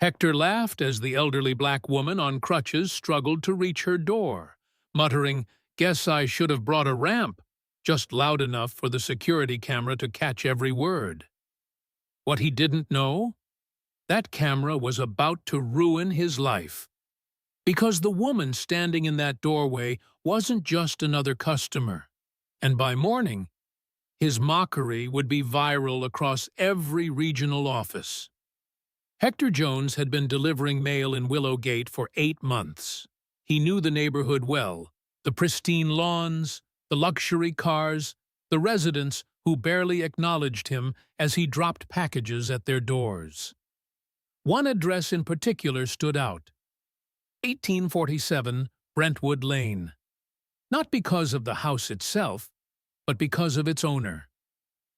Hector laughed as the elderly black woman on crutches struggled to reach her door, muttering, "Guess I should have brought a ramp," just loud enough for the security camera to catch every word. What he didn't know? That camera was about to ruin his life. Because the woman standing in that doorway wasn't just another customer. And by morning, his mockery would be viral across every regional office. Hector Jones had been delivering mail in Willowgate for 8 months. He knew the neighborhood well, the pristine lawns, the luxury cars, the residents who barely acknowledged him as he dropped packages at their doors. One address in particular stood out: 1847 Brentwood Lane. Not because of the house itself, but because of its owner,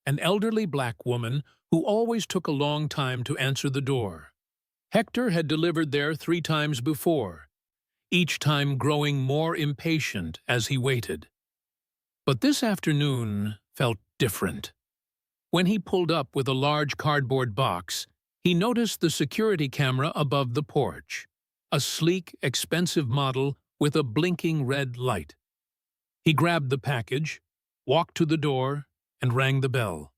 an elderly black woman who always took a long time to answer the door. Hector had delivered there 3 times before, each time growing more impatient as he waited. But this afternoon felt different. When he pulled up with a large cardboard box, he noticed the security camera above the porch, a sleek, expensive model with a blinking red light. He grabbed the package, walked to the door, and rang the bell.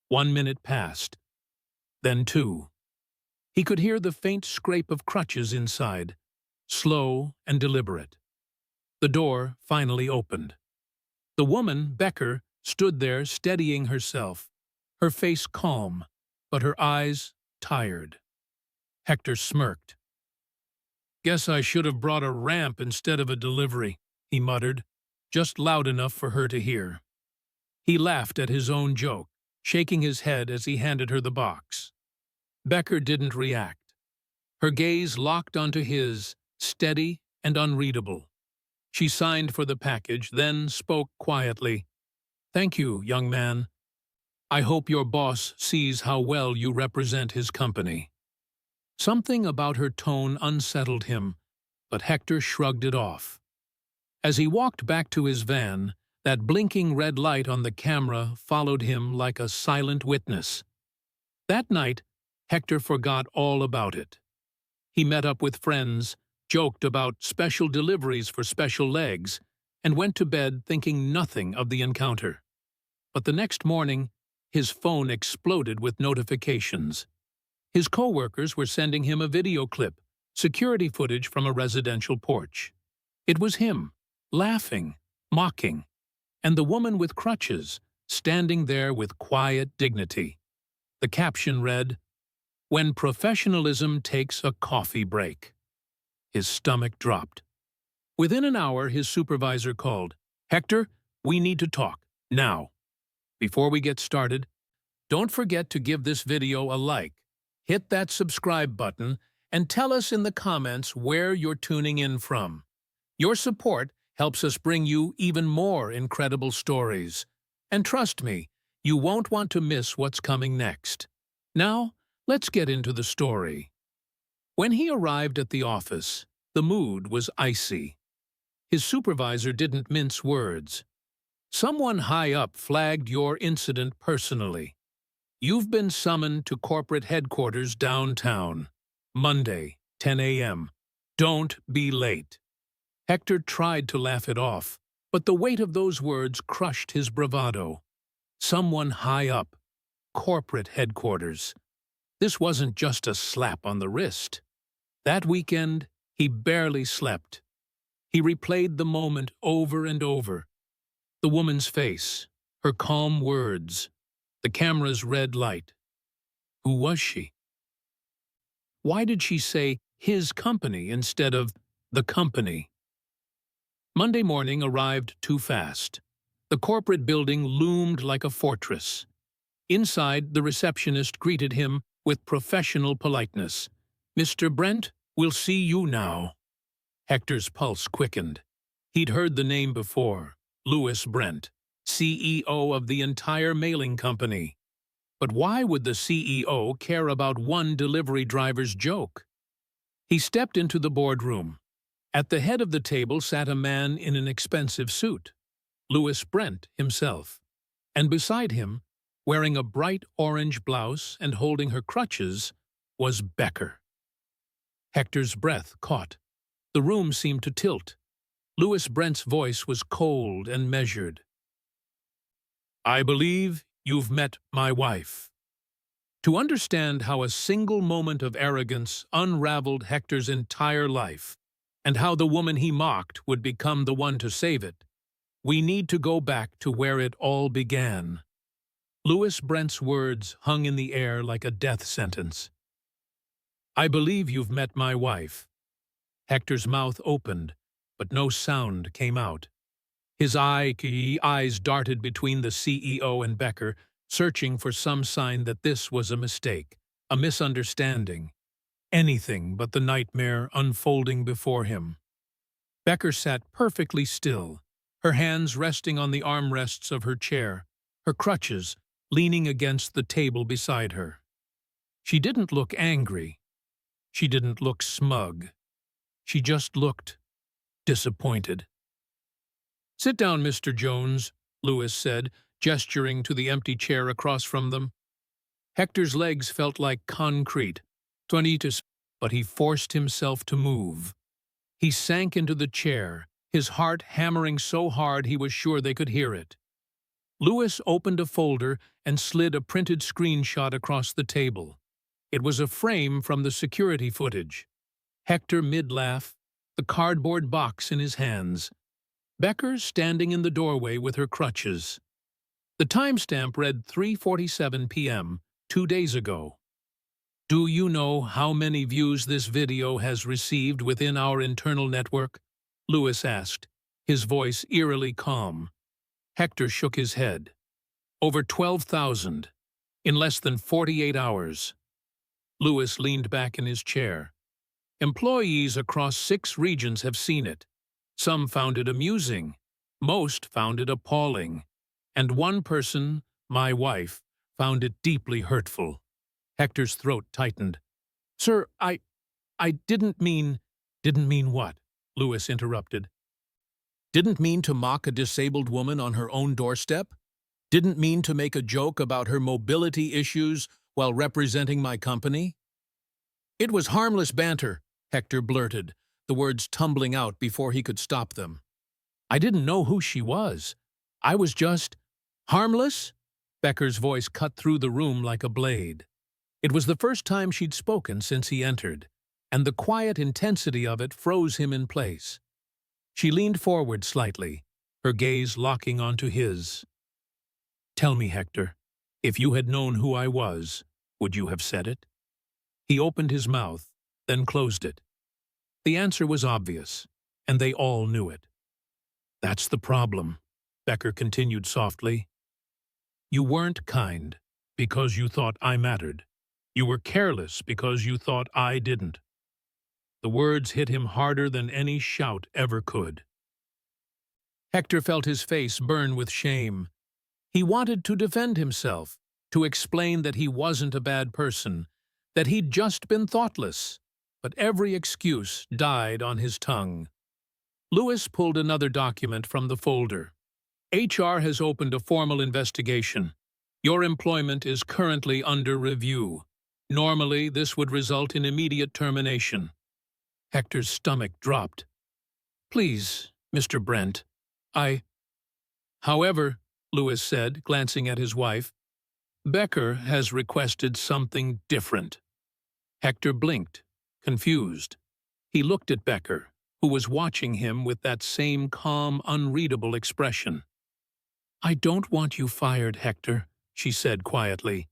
1 minute passed, then 2. He could hear the faint scrape of crutches inside, slow and deliberate. The door finally opened. The woman, Becker, stood there steadying herself, her face calm, but her eyes tired. Hector smirked. "Guess I should have brought a ramp instead of a delivery," he muttered, just loud enough for her to hear. He laughed at his own joke, shaking his head as he handed her the box. Becker didn't react. Her gaze locked onto his, steady and unreadable. She signed for the package, then spoke quietly. "Thank you, young man. I hope your boss sees how well you represent his company." Something about her tone unsettled him, but Hector shrugged it off. As he walked back to his van, that blinking red light on the camera followed him like a silent witness. That night, Hector forgot all about it. He met up with friends, joked about special deliveries for special legs, and went to bed thinking nothing of the encounter. But the next morning, his phone exploded with notifications. His coworkers were sending him a video clip, security footage from a residential porch. It was him, laughing, mocking, and the woman with crutches, standing there with quiet dignity. The caption read, "When professionalism takes a coffee break." His stomach dropped. Within an hour, his supervisor called, "Hector, we need to talk, now. Before we get started, don't forget to give this video a like, hit that subscribe button, and tell us in the comments where you're tuning in from. Your support helps us bring you even more incredible stories. And trust me, you won't want to miss what's coming next. Now, let's get into the story. When he arrived at the office, the mood was icy. His supervisor didn't mince words. "Someone high up flagged your incident personally. You've been summoned to corporate headquarters downtown. Monday, 10 a.m. Don't be late." Hector tried to laugh it off, but the weight of those words crushed his bravado. Someone high up. Corporate headquarters. This wasn't just a slap on the wrist. That weekend, he barely slept. He replayed the moment over and over. The woman's face, her calm words, the camera's red light. Who was she? Why did she say his company instead of the company? Monday morning arrived too fast. The corporate building loomed like a fortress. Inside, the receptionist greeted him with professional politeness. "Mr. Brent, we'll see you now." Hector's pulse quickened. He'd heard the name before, Louis Brent, CEO of the entire mailing company. But why would the CEO care about one delivery driver's joke? He stepped into the boardroom. At the head of the table sat a man in an expensive suit, Louis Brent himself. And beside him, wearing a bright orange blouse and holding her crutches, was Becker. Hector's breath caught. The room seemed to tilt. Louis Brent's voice was cold and measured. "I believe you've met my wife." To understand how a single moment of arrogance unraveled Hector's entire life, and how the woman he mocked would become the one to save it, we need to go back to where it all began. Louis Brent's words hung in the air like a death sentence. "I believe you've met my wife." Hector's mouth opened, but no sound came out. His eyes darted between the CEO and Becker, searching for some sign that this was a mistake, a misunderstanding, anything but the nightmare unfolding before him. Becker sat perfectly still, her hands resting on the armrests of her chair, her crutches leaning against the table beside her. She didn't look angry. She didn't look smug. She just looked disappointed. "Sit down, Mr. Jones," Louis said, gesturing to the empty chair across from them. Hector's legs felt like concrete, but he forced himself to move. He sank into the chair, his heart hammering so hard he was sure they could hear it. Louis opened a folder and slid a printed screenshot across the table. It was a frame from the security footage. Hector mid-laugh, the cardboard box in his hands. Becker standing in the doorway with her crutches. The timestamp read 3:47 p.m., 2 days ago. "Do you know how many views this video has received within our internal network?" Louis asked, his voice eerily calm. Hector shook his head. "Over 12,000, in less than 48 hours. Louis leaned back in his chair. "Employees across 6 regions have seen it. Some found it amusing, most found it appalling, and one person, my wife, found it deeply hurtful." Hector's throat tightened. "Sir, I didn't mean—" "Didn't mean what?" Louis interrupted. "Didn't mean to mock a disabled woman on her own doorstep? Didn't mean to make a joke about her mobility issues while representing my company?" "It was harmless banter," Hector blurted, the words tumbling out before he could stop them. "I didn't know who she was. I was just—" "Harmless?" Becker's voice cut through the room like a blade. It was the first time she'd spoken since he entered, and the quiet intensity of it froze him in place. She leaned forward slightly, her gaze locking onto his. "Tell me, Hector, if you had known who I was, would you have said it?" He opened his mouth, then closed it. The answer was obvious, and they all knew it. "That's the problem," Becker continued softly. "You weren't kind because you thought I mattered. You were careless because you thought I didn't." The words hit him harder than any shout ever could. Hector felt his face burn with shame. He wanted to defend himself, to explain that he wasn't a bad person, that he'd just been thoughtless, but every excuse died on his tongue. Louis pulled another document from the folder. "HR has opened a formal investigation. Your employment is currently under review. Normally, this would result in immediate termination." Hector's stomach dropped. "Please, Mr. Brent, However," Louis said, glancing at his wife, "Becker has requested something different." Hector blinked, confused. He looked at Becker, who was watching him with that same calm, unreadable expression. "I don't want you fired, Hector," she said quietly.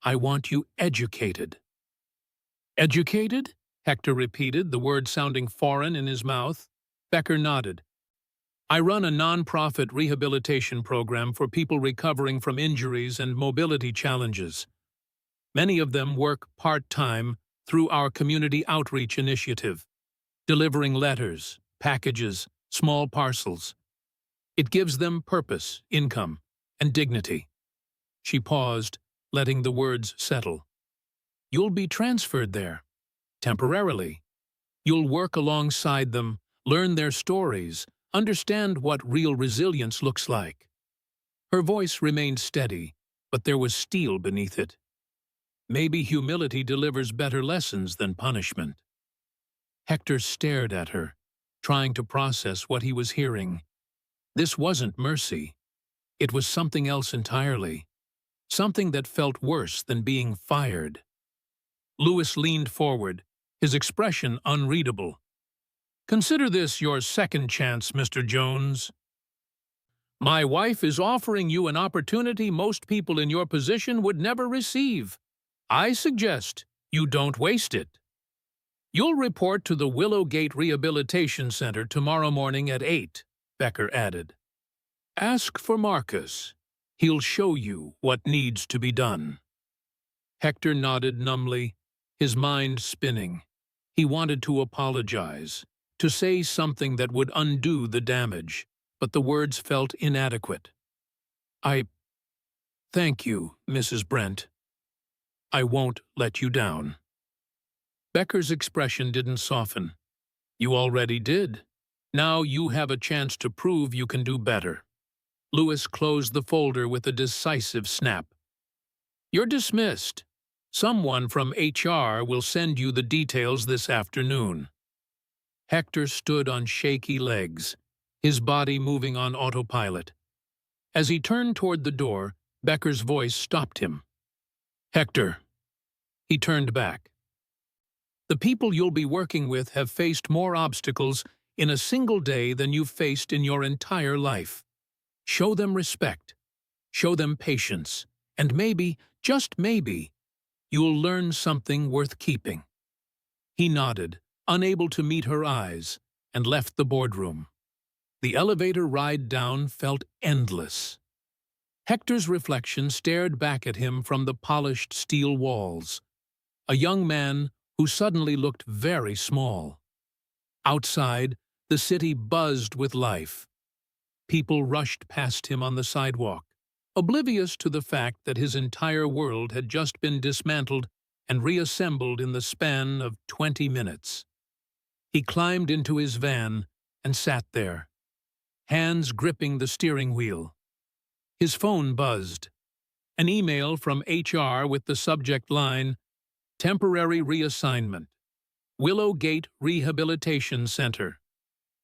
"I want you educated." "Educated?" Hector repeated, the word sounding foreign in his mouth. Becker nodded. "I run a non-profit rehabilitation program for people recovering from injuries and mobility challenges. Many of them work part-time through our community outreach initiative, delivering letters, packages, small parcels. It gives them purpose, income, and dignity." She paused, letting the words settle. "You'll be transferred there, temporarily. You'll work alongside them, learn their stories, understand what real resilience looks like." Her voice remained steady, but there was steel beneath it. "Maybe humility delivers better lessons than punishment." Hector stared at her, trying to process what he was hearing. This wasn't mercy. It was something else entirely. Something that felt worse than being fired. Lewis leaned forward, his expression unreadable. "Consider this your second chance, Mr. Jones. My wife is offering you an opportunity most people in your position would never receive. I suggest you don't waste it. You'll report to the Willowgate Rehabilitation Center tomorrow morning at 8, Becker added. Ask for Marcus. He'll show you what needs to be done." Hector nodded numbly, his mind spinning. He wanted to apologize, to say something that would undo the damage, but the words felt inadequate. Thank you, Mrs. Brent. I won't let you down." Becker's expression didn't soften. "You already did. Now you have a chance to prove you can do better." Lewis closed the folder with a decisive snap. "You're dismissed. Someone from HR will send you the details this afternoon." Hector stood on shaky legs, his body moving on autopilot. As he turned toward the door, Becker's voice stopped him. "Hector." He turned back. "The people you'll be working with have faced more obstacles in a single day than you've faced in your entire life. Show them respect, show them patience, and maybe, just maybe, you'll learn something worth keeping." He nodded, unable to meet her eyes, and left the boardroom. The elevator ride down felt endless. Hector's reflection stared back at him from the polished steel walls. A young man who suddenly looked very small. Outside, the city buzzed with life. People rushed past him on the sidewalk, oblivious to the fact that his entire world had just been dismantled and reassembled in the span of 20 minutes. He climbed into his van and sat there, hands gripping the steering wheel. His phone buzzed. An email from HR with the subject line, "Temporary Reassignment, Willowgate Rehabilitation Center."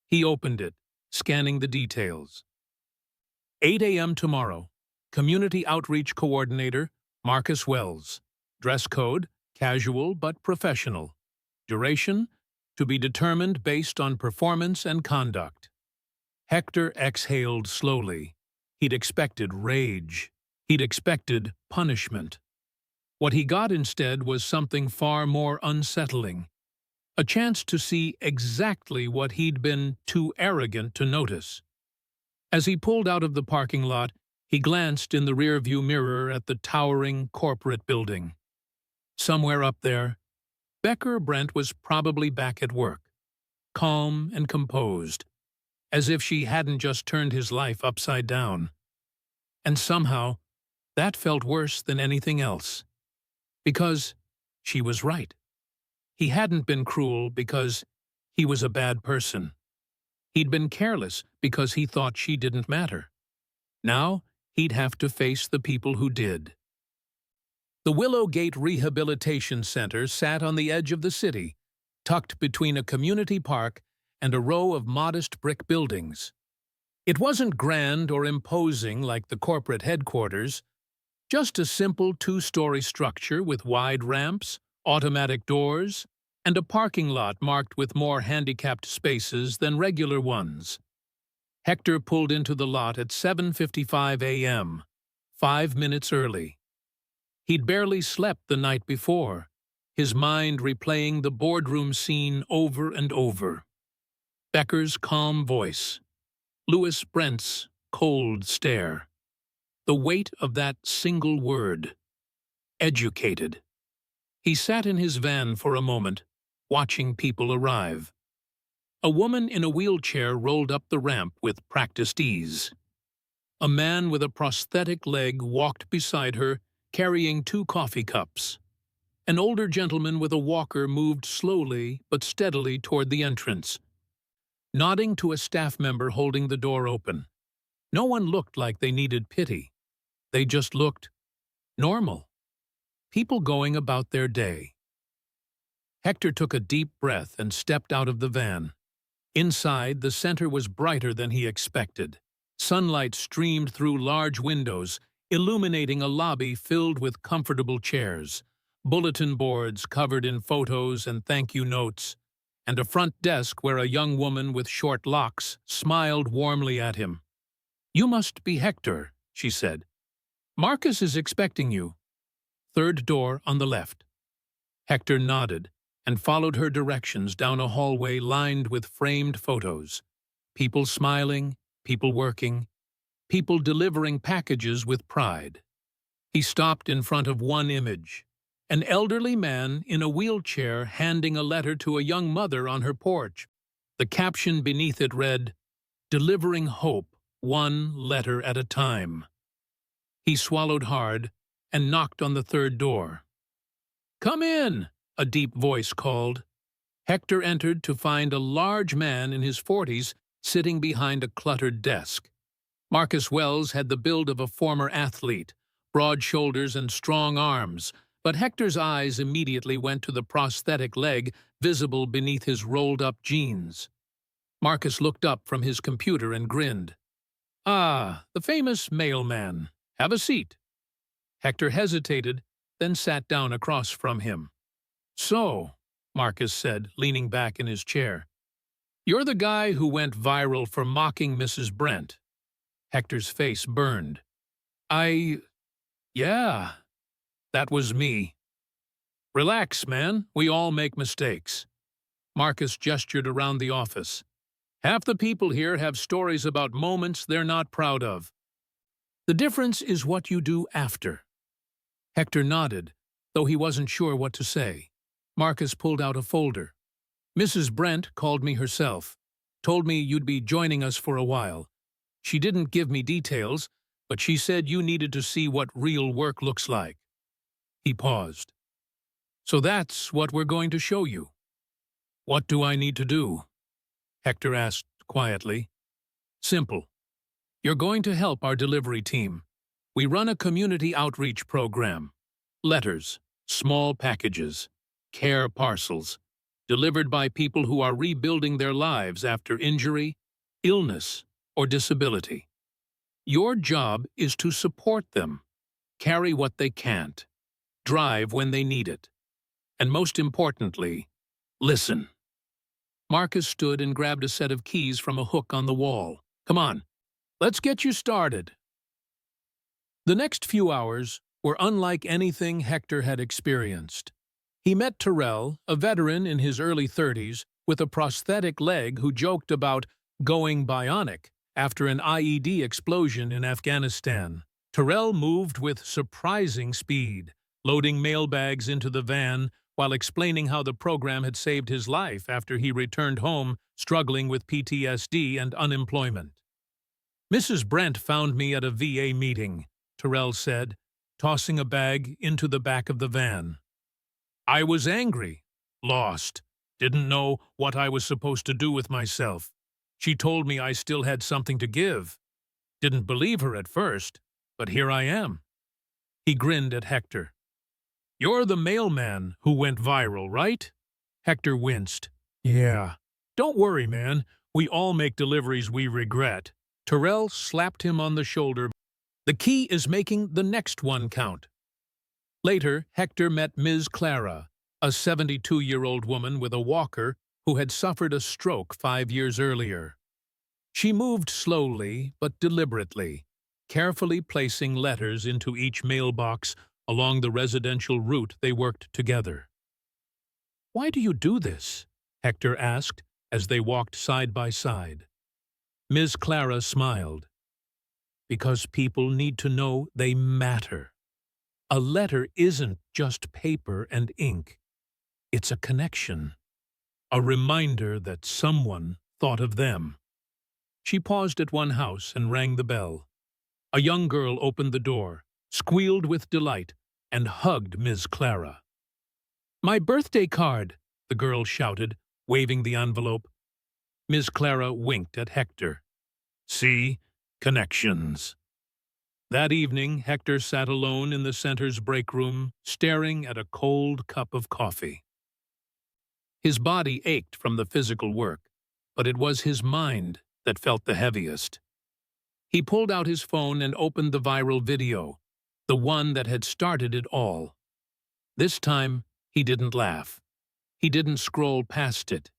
He opened it, scanning the details. 8 a.m. tomorrow. Community Outreach Coordinator, Marcus Wells. Dress code, casual but professional. Duration, to be determined based on performance and conduct. Hector exhaled slowly. He'd expected rage. He'd expected punishment. What he got instead was something far more unsettling. A chance to see exactly what he'd been too arrogant to notice. As he pulled out of the parking lot, he glanced in the rearview mirror at the towering corporate building. Somewhere up there, Becker Brent was probably back at work, calm and composed, as if she hadn't just turned his life upside down. And somehow, that felt worse than anything else. Because she was right. He hadn't been cruel because he was a bad person. He'd been careless because he thought she didn't matter. Now, he'd have to face the people who did. The Willowgate Rehabilitation Center sat on the edge of the city, tucked between a community park and a row of modest brick buildings. It wasn't grand or imposing like the corporate headquarters, just a simple two-story structure with wide ramps, automatic doors, and a parking lot marked with more handicapped spaces than regular ones. Hector pulled into the lot at 7:55 a.m., 5 minutes early. He'd barely slept the night before, his mind replaying the boardroom scene over and over. Becker's calm voice, Lewis Brent's cold stare. The weight of that single word. Educated. He sat in his van for a moment, watching people arrive. A woman in a wheelchair rolled up the ramp with practiced ease. A man with a prosthetic leg walked beside her, carrying 2 coffee cups. An older gentleman with a walker moved slowly but steadily toward the entrance, nodding to a staff member holding the door open. No one looked like they needed pity. They just looked normal. People going about their day. Hector took a deep breath and stepped out of the van. Inside, the center was brighter than he expected. Sunlight streamed through large windows, illuminating a lobby filled with comfortable chairs, bulletin boards covered in photos and thank-you notes, and a front desk where a young woman with short locks smiled warmly at him. "You must be Hector," she said. "Marcus is expecting you. Third door on the left." Hector nodded and followed her directions down a hallway lined with framed photos. People smiling, people working, people delivering packages with pride. He stopped in front of one image, an elderly man in a wheelchair handing a letter to a young mother on her porch. The caption beneath it read, "Delivering hope, one letter at a time." He swallowed hard and knocked on the third door. "Come in," a deep voice called. Hector entered to find a large man in his 40s sitting behind a cluttered desk. Marcus Wells had the build of a former athlete, broad shoulders and strong arms, but Hector's eyes immediately went to the prosthetic leg visible beneath his rolled-up jeans. Marcus looked up from his computer and grinned. "Ah, the famous Mailman. Have a seat." Hector hesitated, then sat down across from him. "So," Marcus said, leaning back in his chair, "you're the guy who went viral for mocking Mrs. Brent." Hector's face burned. Yeah, that was me." "Relax, man. We all make mistakes." Marcus gestured around the office. "Half the people here have stories about moments they're not proud of. The difference is what you do after." Hector nodded, though he wasn't sure what to say. Marcus pulled out a folder. "Mrs. Brent called me herself, told me you'd be joining us for a while. She didn't give me details, but she said you needed to see what real work looks like." He paused. "So that's what we're going to show you." "What do I need to do?" Hector asked quietly. "Simple. You're going to help our delivery team. We run a community outreach program. Letters, small packages, care parcels, delivered by people who are rebuilding their lives after injury, illness, or disability. Your job is to support them, carry what they can't, drive when they need it, and most importantly, listen." Marcus stood and grabbed a set of keys from a hook on the wall. "Come on, let's get you started." The next few hours were unlike anything Hector had experienced. He met Terrell, a veteran in his early 30s, with a prosthetic leg who joked about going bionic after an IED explosion in Afghanistan. Terrell moved with surprising speed, loading mailbags into the van while explaining how the program had saved his life after he returned home struggling with PTSD and unemployment. "Mrs. Brent found me at a VA meeting," Terrell said, tossing a bag into the back of the van. "I was angry, lost, didn't know what I was supposed to do with myself. She told me I still had something to give. Didn't believe her at first, but here I am." He grinned at Hector. "You're the mailman who went viral, right?" Hector winced. "Yeah. Don't worry, man. We all make deliveries we regret." Terrell slapped him on the shoulder. "The key is making the next one count." Later, Hector met Ms. Clara, a 72-year-old woman with a walker who had suffered a stroke 5 years earlier. She moved slowly but deliberately, carefully placing letters into each mailbox along the residential route they worked together. "Why do you do this?" Hector asked as they walked side by side. Ms. Clara smiled. "Because people need to know they matter. A letter isn't just paper and ink. It's a connection, a reminder that someone thought of them." She paused at one house and rang the bell. A young girl opened the door, squealed with delight, and hugged Ms. Clara. "My birthday card," the girl shouted, waving the envelope. Ms. Clara winked at Hector. "See? Connections." That evening, Hector sat alone in the center's break room, staring at a cold cup of coffee. His body ached from the physical work, but it was his mind that felt the heaviest. He pulled out his phone and opened the viral video, the one that had started it all. This time, he didn't laugh. He didn't scroll past it.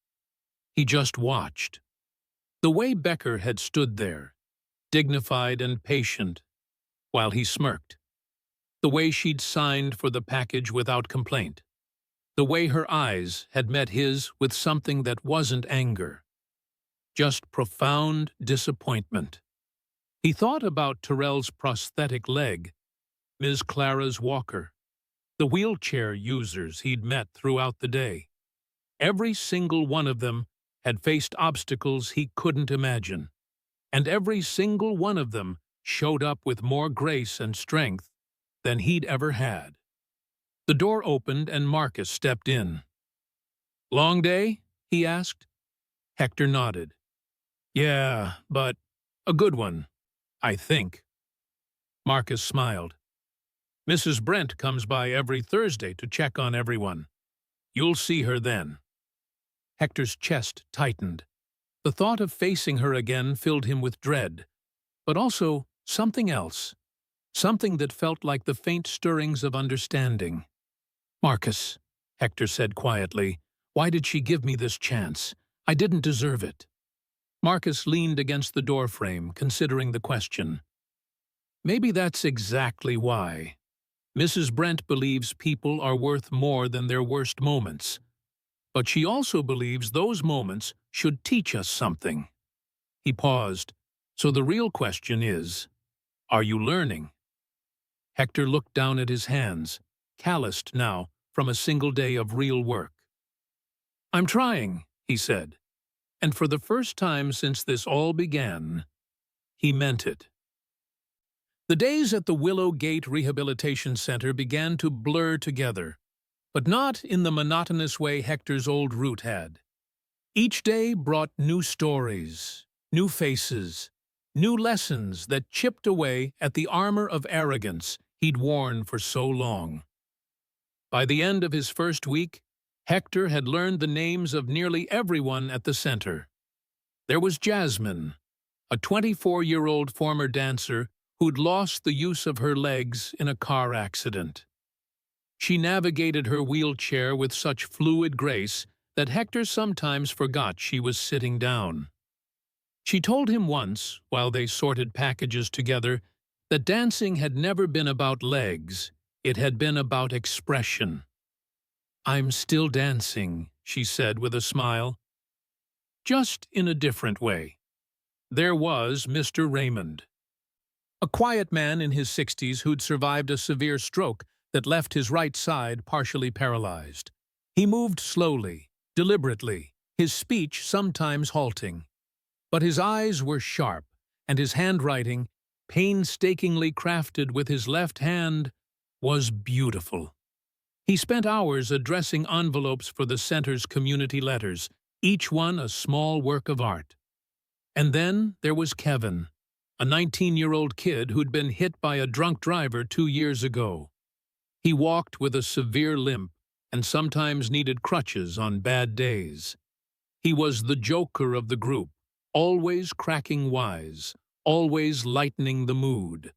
He just watched. The way Becker had stood there, dignified and patient, while he smirked. The way she'd signed for the package without complaint. The way her eyes had met his with something that wasn't anger. Just profound disappointment. He thought about Terrell's prosthetic leg, Ms. Clara's walker, the wheelchair users he'd met throughout the day. Every single one of them had faced obstacles he couldn't imagine, and every single one of them showed up with more grace and strength than he'd ever had. The door opened and Marcus stepped in. "Long day?" he asked. Hector nodded. "Yeah, but a good one, I think." Marcus smiled. "Mrs. Brent comes by every Thursday to check on everyone. You'll see her then." Hector's chest tightened. The thought of facing her again filled him with dread, but also something else, something that felt like the faint stirrings of understanding. "Marcus," Hector said quietly, "why did she give me this chance? I didn't deserve it." Marcus leaned against the doorframe, considering the question. "Maybe that's exactly why. Mrs. Brent believes people are worth more than their worst moments. But she also believes those moments should teach us something." He paused. "So the real question is, are you learning?" Hector looked down at his hands, calloused now from a single day of real work. "I'm trying," he said. And for the first time since this all began, he meant it. The days at the Willow Gate Rehabilitation Center began to blur together, but not in the monotonous way Hector's old route had. Each day brought new stories, new faces, new lessons that chipped away at the armor of arrogance he'd worn for so long. By the end of his first week, Hector had learned the names of nearly everyone at the center. There was Jasmine, a 24-year-old former dancer who'd lost the use of her legs in a car accident. She navigated her wheelchair with such fluid grace that Hector sometimes forgot she was sitting down. She told him once, while they sorted packages together, that dancing had never been about legs, it had been about expression. "I'm still dancing," she said with a smile. Just in a different way. There was Mr. Raymond. A quiet man in his 60s who'd survived a severe stroke that left his right side partially paralyzed. He moved slowly, deliberately, his speech sometimes halting. But his eyes were sharp, and his handwriting, painstakingly crafted with his left hand, was beautiful. He spent hours addressing envelopes for the center's community letters, each one a small work of art. And then there was Kevin, a 19-year-old kid who'd been hit by a drunk driver 2 years ago. He walked with a severe limp and sometimes needed crutches on bad days. He was the joker of the group, always cracking wise, always lightening the mood.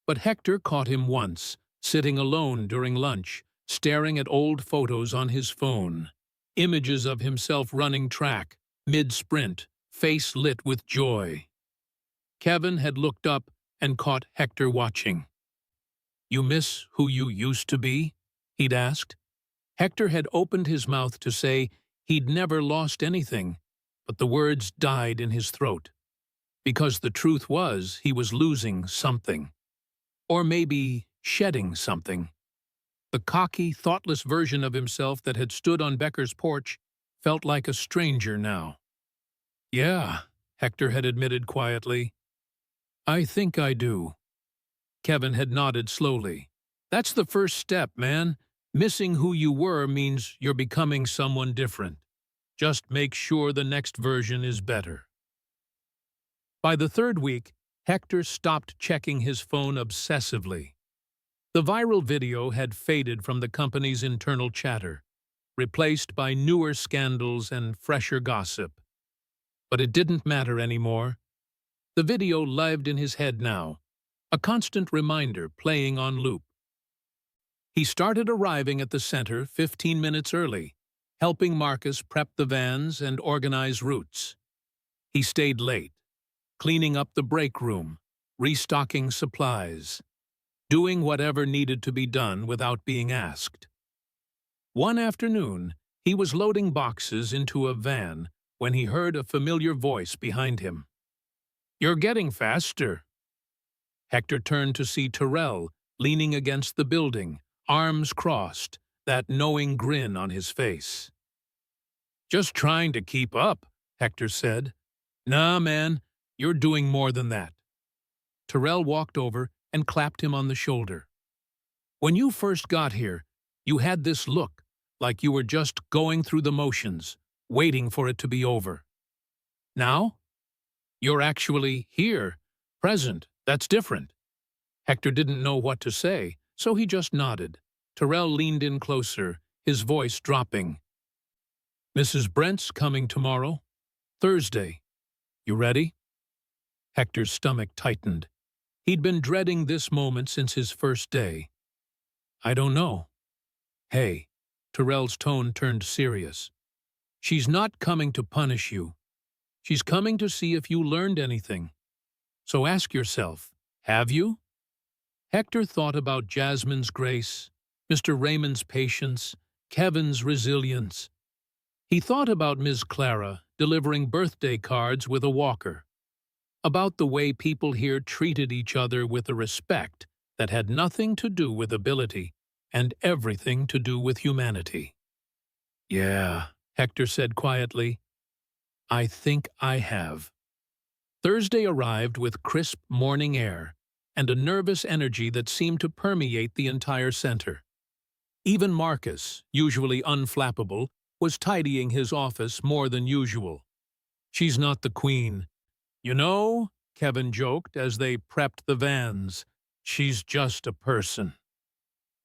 But Hector caught him once, sitting alone during lunch, staring at old photos on his phone. Images of himself running track, mid-sprint, face lit with joy. Kevin had looked up and caught Hector watching. "You miss who you used to be?" he'd asked. Hector had opened his mouth to say he'd never lost anything, but the words died in his throat. Because the truth was he was losing something. Or maybe shedding something. The cocky, thoughtless version of himself that had stood on Becker's porch felt like a stranger now. "Yeah," Hector had admitted quietly. "I think I do." Kevin had nodded slowly. "That's the first step, man. Missing who you were means you're becoming someone different. Just make sure the next version is better." By the third week, Hector stopped checking his phone obsessively. The viral video had faded from the company's internal chatter, replaced by newer scandals and fresher gossip. But it didn't matter anymore. The video lived in his head now, a constant reminder playing on loop. He started arriving at the center 15 minutes early, helping Marcus prep the vans and organize routes. He stayed late, cleaning up the break room, restocking supplies, doing whatever needed to be done without being asked. One afternoon, he was loading boxes into a van when he heard a familiar voice behind him. "You're getting faster." Hector turned to see Terrell leaning against the building, arms crossed, that knowing grin on his face. "Just trying to keep up," Hector said. "Nah, man, you're doing more than that." Terrell walked over and clapped him on the shoulder. "When you first got here, you had this look, like you were just going through the motions, waiting for it to be over. Now? You're actually here, present. That's different." Hector didn't know what to say, so he just nodded. Terrell leaned in closer, his voice dropping. "Mrs. Brent's coming tomorrow, Thursday. You ready?" Hector's stomach tightened. He'd been dreading this moment since his first day. "I don't know." "Hey," Terrell's tone turned serious. "She's not coming to punish you. She's coming to see if you learned anything. So ask yourself, have you?" Hector thought about Jasmine's grace, Mr. Raymond's patience, Kevin's resilience. He thought about Ms. Clara delivering birthday cards with a walker, about the way people here treated each other with a respect that had nothing to do with ability and everything to do with humanity. "Yeah," Hector said quietly, "I think I have." Thursday arrived with crisp morning air and a nervous energy that seemed to permeate the entire center. Even Marcus, usually unflappable, was tidying his office more than usual. "She's not the queen. You know," Kevin joked as they prepped the vans, "she's just a person."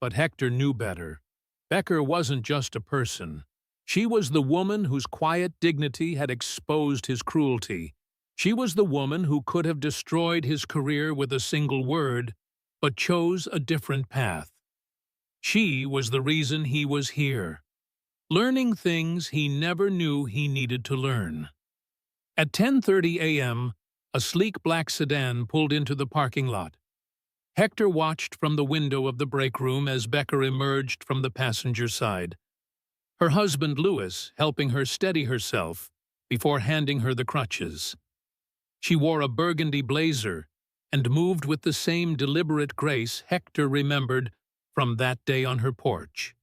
But Hector knew better. Becker wasn't just a person. She was the woman whose quiet dignity had exposed his cruelty. She was the woman who could have destroyed his career with a single word, but chose a different path. She was the reason he was here, learning things he never knew he needed to learn. At 10:30 a.m., a sleek black sedan pulled into the parking lot. Hector watched from the window of the break room as Becker emerged from the passenger side, her husband Louis helping her steady herself before handing her the crutches. She wore a burgundy blazer and moved with the same deliberate grace Hector remembered from that day on her porch.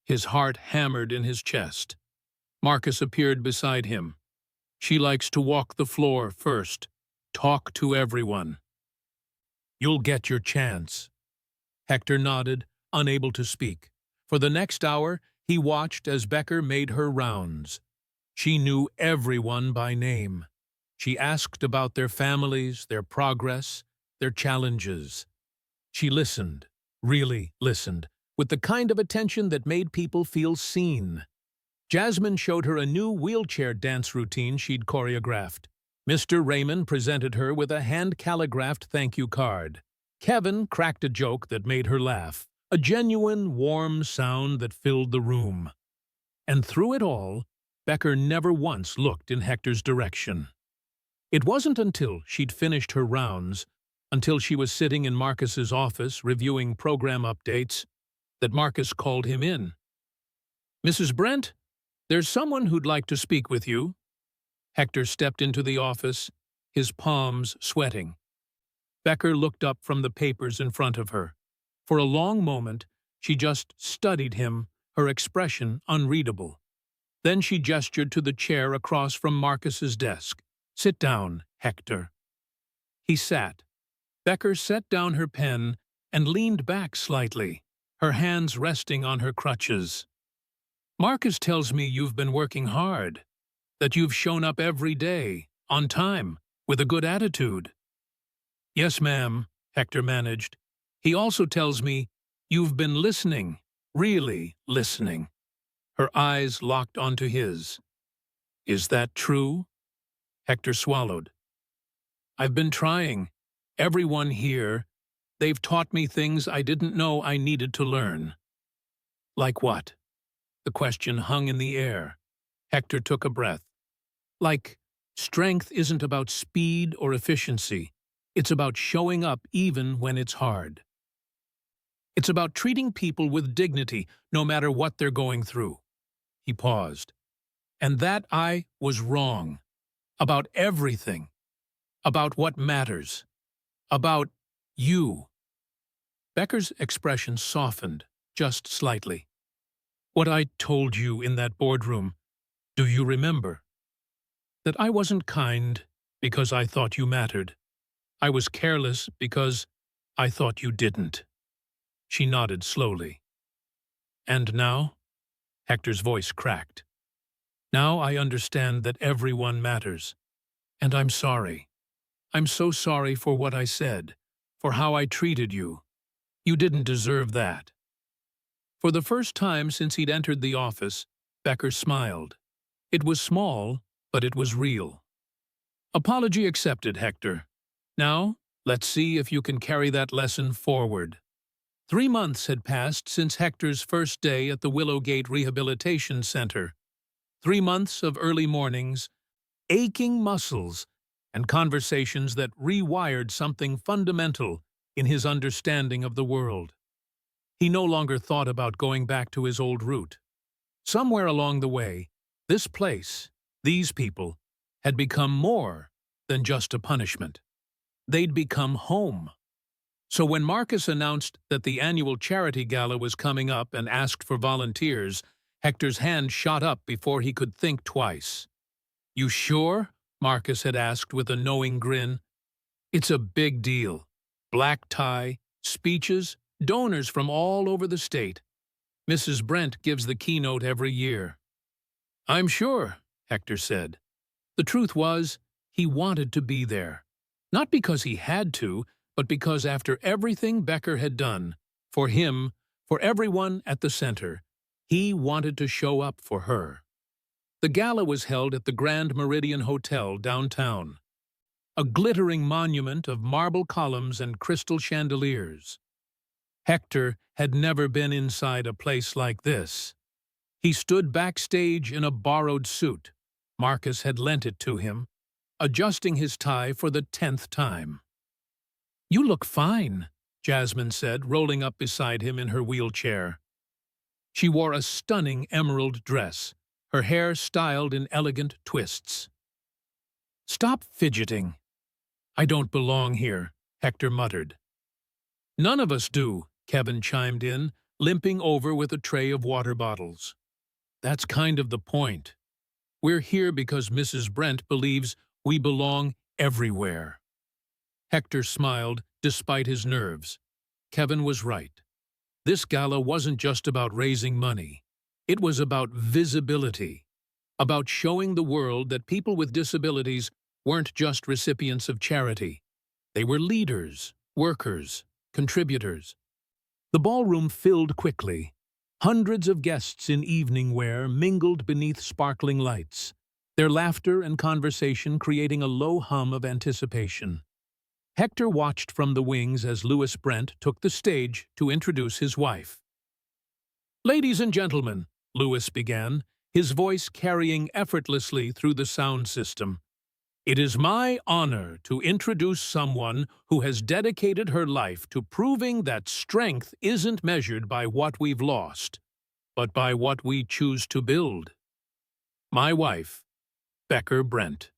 His heart hammered in his chest. Marcus appeared beside him. "She likes to walk the floor first, talk to everyone." "You'll get your chance." Hector nodded, unable to speak. For the next hour, he watched as Becker made her rounds. She knew everyone by name. She asked about their families, their progress, their challenges. She listened, really listened, with the kind of attention that made people feel seen. Jasmine showed her a new wheelchair dance routine she'd choreographed. Mr. Raymond presented her with a hand-calligraphed thank-you card. Kevin cracked a joke that made her laugh, a genuine, warm sound that filled the room. And through it all, Becker never once looked in Hector's direction. It wasn't until she'd finished her rounds, until she was sitting in Marcus's office reviewing program updates, that Marcus called him in. "Mrs. Brent, there's someone who'd like to speak with you." Hector stepped into the office, his palms sweating. Becker looked up from the papers in front of her. For a long moment, she just studied him, her expression unreadable. Then she gestured to the chair across from Marcus's desk. "Sit down, Hector." He sat. Becker set down her pen and leaned back slightly, her hands resting on her crutches. "Marcus tells me you've been working hard, that you've shown up every day, on time, with a good attitude." "Yes, ma'am," Hector managed. "He also tells me you've been listening, really listening." Her eyes locked onto his. "Is that true?" Hector swallowed. "I've been trying. Everyone here, they've taught me things I didn't know I needed to learn." "Like what?" The question hung in the air. Hector took a breath. "Like, strength isn't about speed or efficiency. It's about showing up even when it's hard. It's about treating people with dignity no matter what they're going through." He paused. "And that I was wrong. About everything. About what matters. About you." Becker's expression softened, just slightly. "What I told you in that boardroom, do you remember? That I wasn't kind because I thought you mattered. I was careless because I thought you didn't." She nodded slowly. "And now?" Hector's voice cracked. "Now I understand that everyone matters. And I'm sorry. I'm so sorry for what I said, for how I treated you. You didn't deserve that." For the first time since he'd entered the office, Becker smiled. It was small, but it was real. "Apology accepted, Hector. Now, let's see if you can carry that lesson forward." 3 months had passed since Hector's first day at the Willowgate Rehabilitation Center. 3 months of early mornings, aching muscles, and conversations that rewired something fundamental in his understanding of the world. He no longer thought about going back to his old route. Somewhere along the way, this place, these people, had become more than just a punishment. They'd become home. So when Marcus announced that the annual charity gala was coming up and asked for volunteers, Hector's hand shot up before he could think twice. "You sure?" Marcus had asked with a knowing grin. "It's a big deal. Black tie, speeches, donors from all over the state. Mrs. Brent gives the keynote every year." "I'm sure," Hector said. The truth was, he wanted to be there. Not because he had to, but because after everything Becker had done, for him, for everyone at the center, he wanted to show up for her. The gala was held at the Grand Meridian Hotel downtown, a glittering monument of marble columns and crystal chandeliers. Hector had never been inside a place like this. He stood backstage in a borrowed suit. Marcus had lent it to him, adjusting his tie for the 10th time. "You look fine," Jasmine said, rolling up beside him in her wheelchair. She wore a stunning emerald dress, her hair styled in elegant twists. "Stop fidgeting." "I don't belong here," Hector muttered. "None of us do," Kevin chimed in, limping over with a tray of water bottles. "That's kind of the point. We're here because Mrs. Brent believes we belong everywhere." Hector smiled, despite his nerves. Kevin was right. This gala wasn't just about raising money. It was about visibility, about showing the world that people with disabilities weren't just recipients of charity. They were leaders, workers, contributors. The ballroom filled quickly. Hundreds of guests in evening wear mingled beneath sparkling lights, their laughter and conversation creating a low hum of anticipation. Hector watched from the wings as Louis Brent took the stage to introduce his wife. "Ladies and gentlemen," Louis began, his voice carrying effortlessly through the sound system, "it is my honor to introduce someone who has dedicated her life to proving that strength isn't measured by what we've lost, but by what we choose to build. My wife, Becker Brent."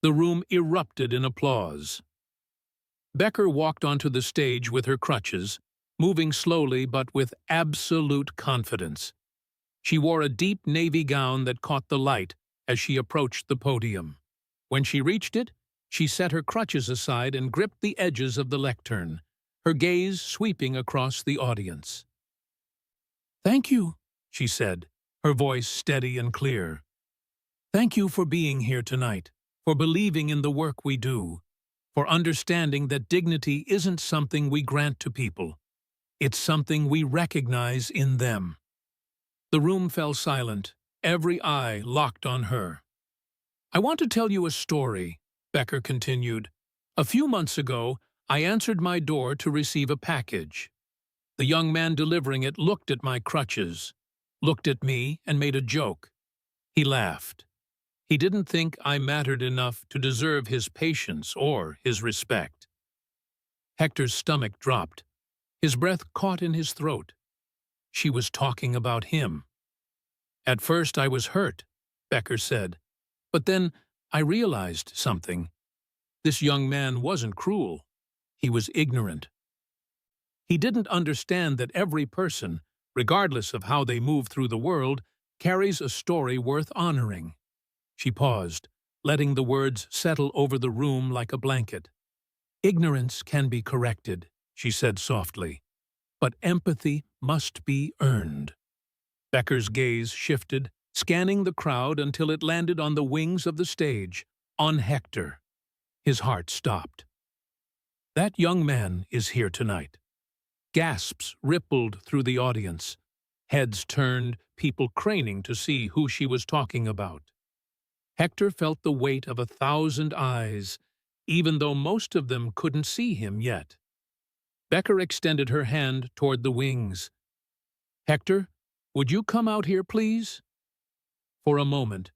The room erupted in applause. Becker walked onto the stage with her crutches, moving slowly but with absolute confidence. She wore a deep navy gown that caught the light as she approached the podium. When she reached it, she set her crutches aside and gripped the edges of the lectern, her gaze sweeping across the audience. "Thank you," she said, her voice steady and clear. "Thank you for being here tonight, for believing in the work we do, for understanding that dignity isn't something we grant to people. It's something we recognize in them." The room fell silent, every eye locked on her. "I want to tell you a story," Becker continued. "A few months ago, I answered my door to receive a package. The young man delivering it looked at my crutches, looked at me, and made a joke. He laughed. He didn't think I mattered enough to deserve his patience or his respect." Hector's stomach dropped. His breath caught in his throat. She was talking about him. "At first I was hurt," Becker said. "But then I realized something. This young man wasn't cruel. He was ignorant. He didn't understand that every person, regardless of how they move through the world, carries a story worth honoring." She paused, letting the words settle over the room like a blanket. "Ignorance can be corrected," she said softly, "but empathy must be earned." Becker's gaze shifted, scanning the crowd until it landed on the wings of the stage, on Hector. His heart stopped. "That young man is here tonight." Gasps rippled through the audience. Heads turned, people craning to see who she was talking about. Hector felt the weight of 1,000 eyes, even though most of them couldn't see him yet. Becker extended her hand toward the wings. "Hector, would you come out here, please?" For a moment,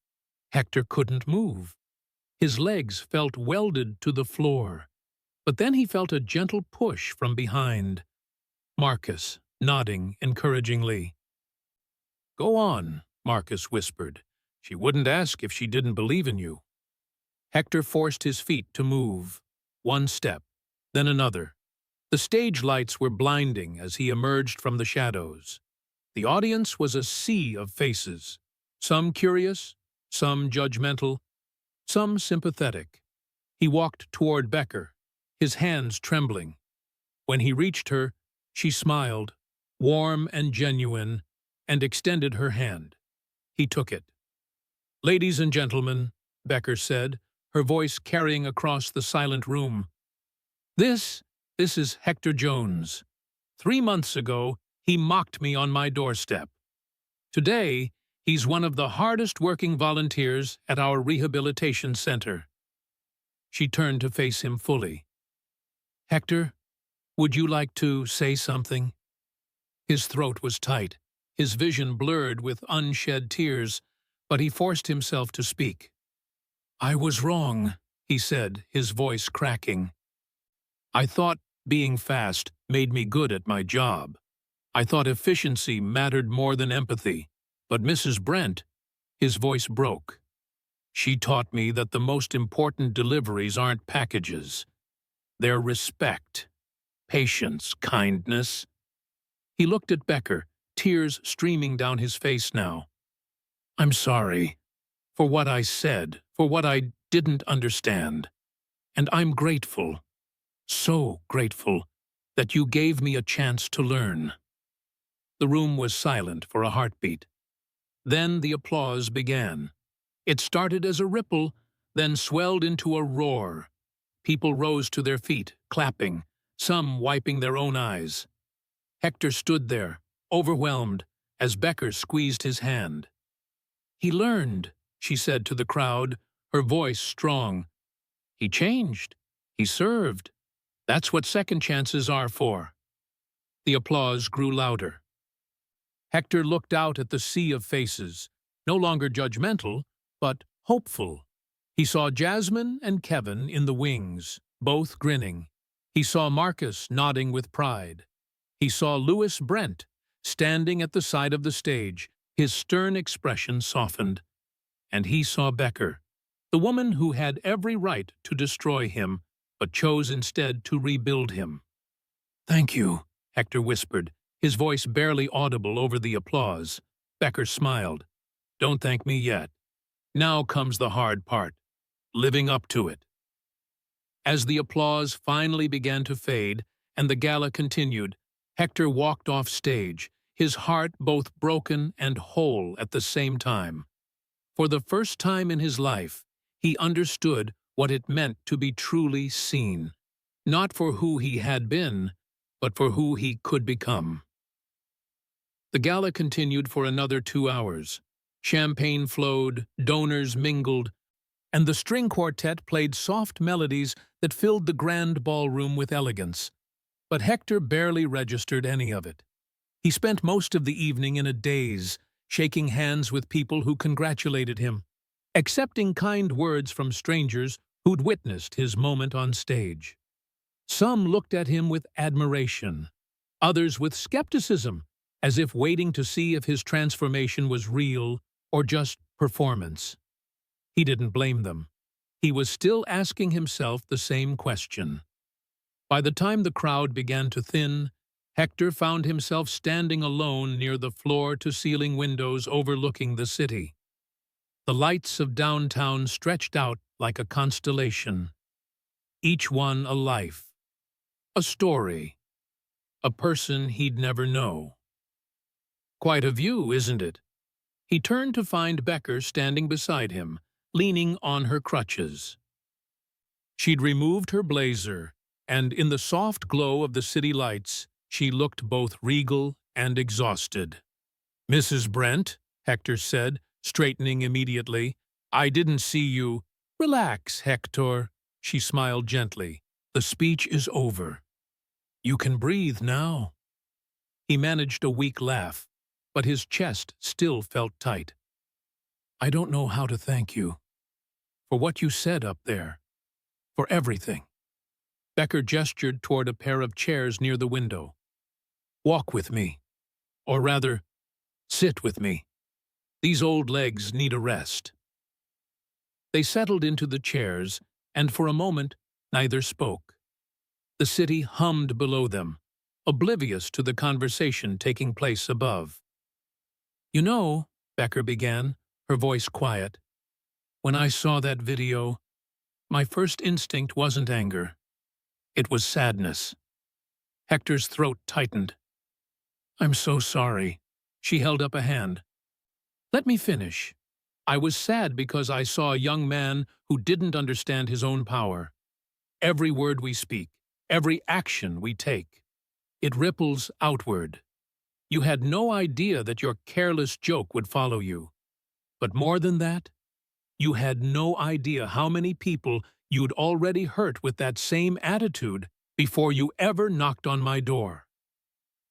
Hector couldn't move. His legs felt welded to the floor, but then he felt a gentle push from behind. Marcus, nodding encouragingly. "Go on," Marcus whispered. "She wouldn't ask if she didn't believe in you." Hector forced his feet to move. One step, then another. The stage lights were blinding as he emerged from the shadows. The audience was a sea of faces, some curious, some judgmental, some sympathetic. He walked toward Becker, his hands trembling. When he reached her, she smiled, warm and genuine, and extended her hand. He took it. "Ladies and gentlemen," Becker said, her voice carrying across the silent room. This is Hector Jones. 3 months ago, he mocked me on my doorstep. Today, he's one of the hardest-working volunteers at our rehabilitation center." She turned to face him fully. "Hector, would you like to say something?" His throat was tight, his vision blurred with unshed tears, but he forced himself to speak. "I was wrong," he said, his voice cracking. "I thought being fast made me good at my job. I thought efficiency mattered more than empathy. But Mrs. Brent," his voice broke. "She taught me that the most important deliveries aren't packages. They're respect, patience, kindness." He looked at Becker, tears streaming down his face now. "I'm sorry for what I said, for what I didn't understand. And I'm grateful, so grateful, that you gave me a chance to learn." The room was silent for a heartbeat. Then the applause began. It started as a ripple, then swelled into a roar. People rose to their feet, clapping, some wiping their own eyes. Hector stood there, overwhelmed, as Becker squeezed his hand. "He learned," she said to the crowd, her voice strong. "He changed. He served. That's what second chances are for." The applause grew louder. Hector looked out at the sea of faces, no longer judgmental, but hopeful. He saw Jasmine and Kevin in the wings, both grinning. He saw Marcus nodding with pride. He saw Louis Brent standing at the side of the stage, his stern expression softened. And he saw Becker, the woman who had every right to destroy him, but chose instead to rebuild him. "Thank you," Hector whispered, his voice barely audible over the applause. Becker smiled. "Don't thank me yet. Now comes the hard part, living up to it." As the applause finally began to fade and the gala continued, Hector walked off stage, his heart both broken and whole at the same time. For the first time in his life, he understood what it meant to be truly seen, not for who he had been, but for who he could become. The gala continued for another 2 hours. Champagne flowed, donors mingled, and the string quartet played soft melodies that filled the grand ballroom with elegance. But Hector barely registered any of it. He spent most of the evening in a daze, shaking hands with people who congratulated him, accepting kind words from strangers who'd witnessed his moment on stage. Some looked at him with admiration, others with skepticism, as if waiting to see if his transformation was real or just performance. He didn't blame them. He was still asking himself the same question. By the time the crowd began to thin, Hector found himself standing alone near the floor-to-ceiling windows overlooking the city. The lights of downtown stretched out like a constellation, each one a life, a story, a person he'd never know. Quite a view, isn't it? He turned to find Becker standing beside him, leaning on her crutches. She'd removed her blazer, and in the soft glow of the city lights, she looked both regal and exhausted. "Mrs. Brent," Hector said, straightening immediately, "I didn't see you." "Relax, Hector," she smiled gently. "The speech is over. You can breathe now." He managed a weak laugh, but his chest still felt tight. "I don't know how to thank you. For what you said up there. For everything." Becker gestured toward a pair of chairs near the window. "Walk with me. Or rather, sit with me. These old legs need a rest." They settled into the chairs, and for a moment, neither spoke. The city hummed below them, oblivious to the conversation taking place above. "You know," Becker began, her voice quiet, "when I saw that video, my first instinct wasn't anger. It was sadness." Hector's throat tightened. "I'm so sorry." She held up a hand. "Let me finish. I was sad because I saw a young man who didn't understand his own power. Every word we speak, every action we take, it ripples outward. You had no idea that your careless joke would follow you. But more than that, you had no idea how many people you'd already hurt with that same attitude before you ever knocked on my door."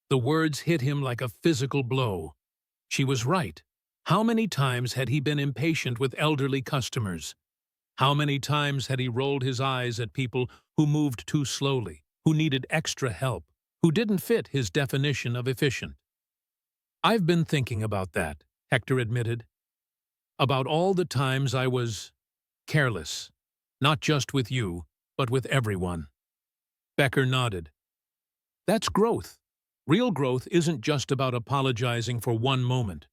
The words hit him like a physical blow. She was right. How many times had he been impatient with elderly customers? How many times had he rolled his eyes at people who moved too slowly, who needed extra help, who didn't fit his definition of efficient? "I've been thinking about that," Hector admitted. "About all the times I was careless, not just with you, but with everyone." Becker nodded. "That's growth. Real growth isn't just about apologizing for one moment.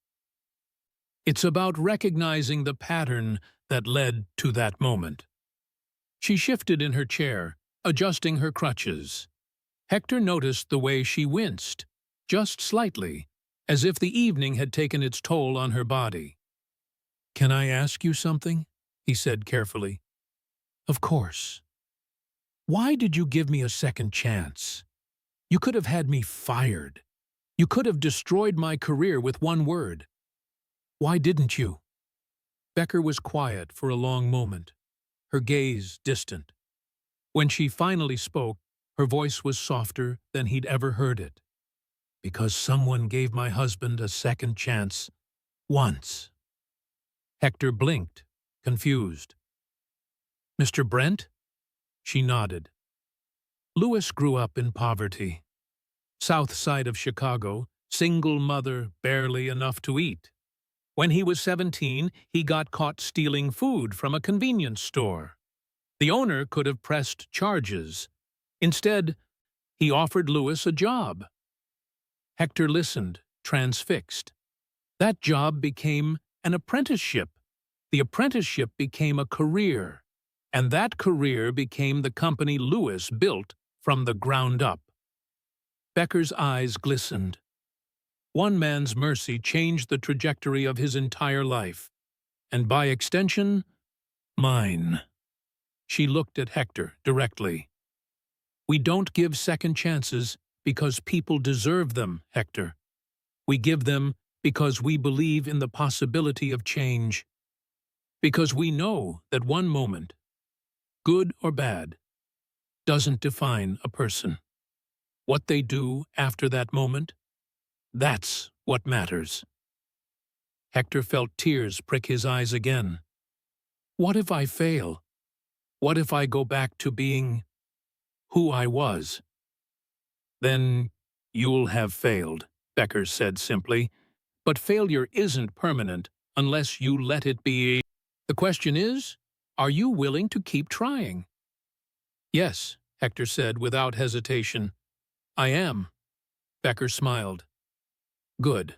It's about recognizing the pattern that led to that moment." She shifted in her chair, adjusting her crutches. Hector noticed the way she winced, just slightly, as if the evening had taken its toll on her body. "Can I ask you something?" he said carefully. "Of course. Why did you give me a second chance? You could have had me fired. You could have destroyed my career with one word. Why didn't you?" Becker was quiet for a long moment, her gaze distant. When she finally spoke, her voice was softer than he'd ever heard it. "Because someone gave my husband a second chance. Once." Hector blinked, confused. "Mr. Brent?" She nodded. Lewis grew up in poverty. South side of Chicago, single mother, barely enough to eat. When he was 17, he got caught stealing food from a convenience store. The owner could have pressed charges. Instead, he offered Lewis a job. Hector listened, transfixed. That job became an apprenticeship. The apprenticeship became a career. And that career became the company Lewis built from the ground up. Becker's eyes glistened. One man's mercy changed the trajectory of his entire life, and by extension, mine. She looked at Hector directly. "We don't give second chances because people deserve them, Hector. We give them because we believe in the possibility of change, because we know that one moment, good or bad, doesn't define a person. What they do after that moment, that's what matters. Hector felt tears prick his eyes again. What if I fail? What if I go back to being who I was? Then you'll have failed, Becker said simply. But failure isn't permanent unless you let it be. The question is, are you willing to keep trying? Yes, Hector said without hesitation. I am. Becker smiled. Good,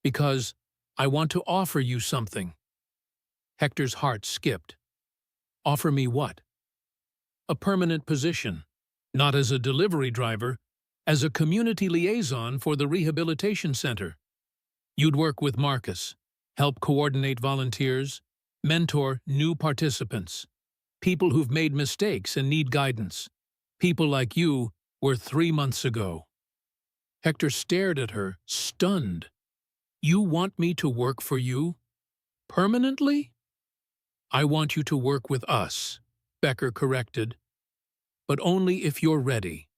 because I want to offer you something. Hector's heart skipped. Offer me what? A permanent position, not as a delivery driver, as a community liaison for the rehabilitation center. You'd work with Marcus, help coordinate volunteers, mentor new participants, people who've made mistakes and need guidance. People like you were 3 months ago. Hector stared at her, stunned. You want me to work for you? Permanently? I want you to work with us, Becker corrected. But only if you're ready.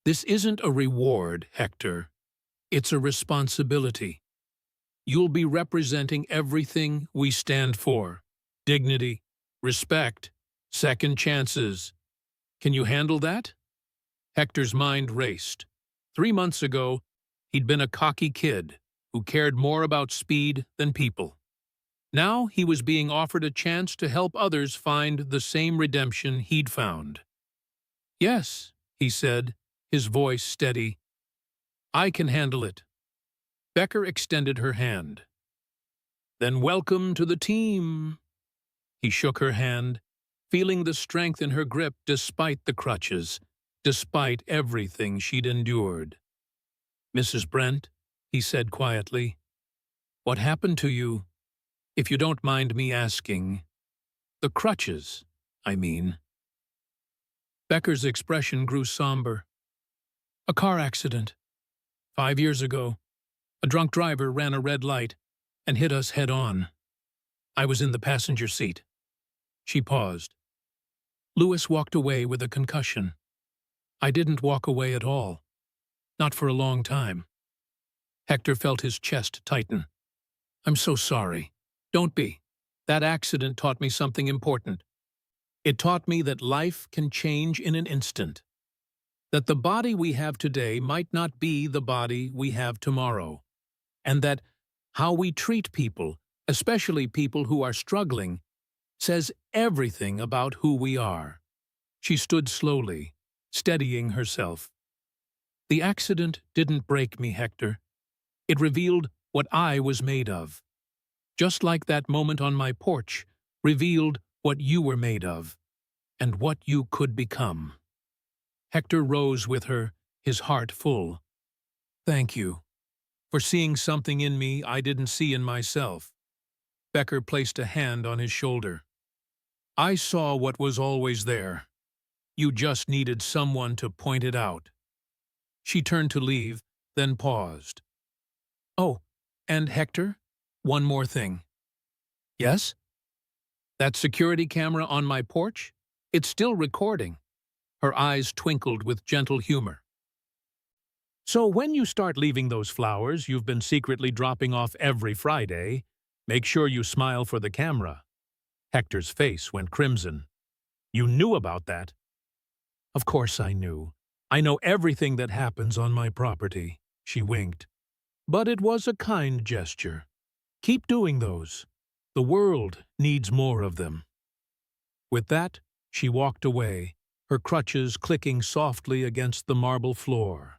This isn't a reward, Hector. It's a responsibility. You'll be representing everything we stand for. Dignity, respect, second chances. Can you handle that? Hector's mind raced. 3 months ago, he'd been a cocky kid who cared more about speed than people. Now he was being offered a chance to help others find the same redemption he'd found. Yes, he said, his voice steady. I can handle it. Becker extended her hand. Then welcome to the team. He shook her hand, feeling the strength in her grip despite the crutches, despite everything she'd endured. Mrs. Brent, he said quietly, what happened to you? If you don't mind me asking. The crutches, I mean. Becker's expression grew somber. A car accident. 5 years ago, a drunk driver ran a red light and hit us head-on. I was in the passenger seat. She paused. Lewis walked away with a concussion. I didn't walk away at all. Not for a long time. Hector felt his chest tighten. I'm so sorry. Don't be. That accident taught me something important. It taught me that life can change in an instant. That the body we have today might not be the body we have tomorrow. And that how we treat people, especially people who are struggling, says everything about who we are. She stood slowly, steadying herself. The accident didn't break me, Hector. It revealed what I was made of. Just like that moment on my porch revealed what you were made of, and what you could become. Hector rose with her, his heart full. Thank you, for seeing something in me I didn't see in myself. Becker placed a hand on his shoulder. I saw what was always there. You just needed someone to point it out. She turned to leave, then paused. Oh, and Hector, one more thing. Yes? That security camera on my porch? It's still recording. Her eyes twinkled with gentle humor. So when you start leaving those flowers you've been secretly dropping off every Friday, make sure you smile for the camera. Hector's face went crimson. You knew about that? Of course I knew. I know everything that happens on my property, she winked. But it was a kind gesture. Keep doing those. The world needs more of them. With that, she walked away, her crutches clicking softly against the marble floor.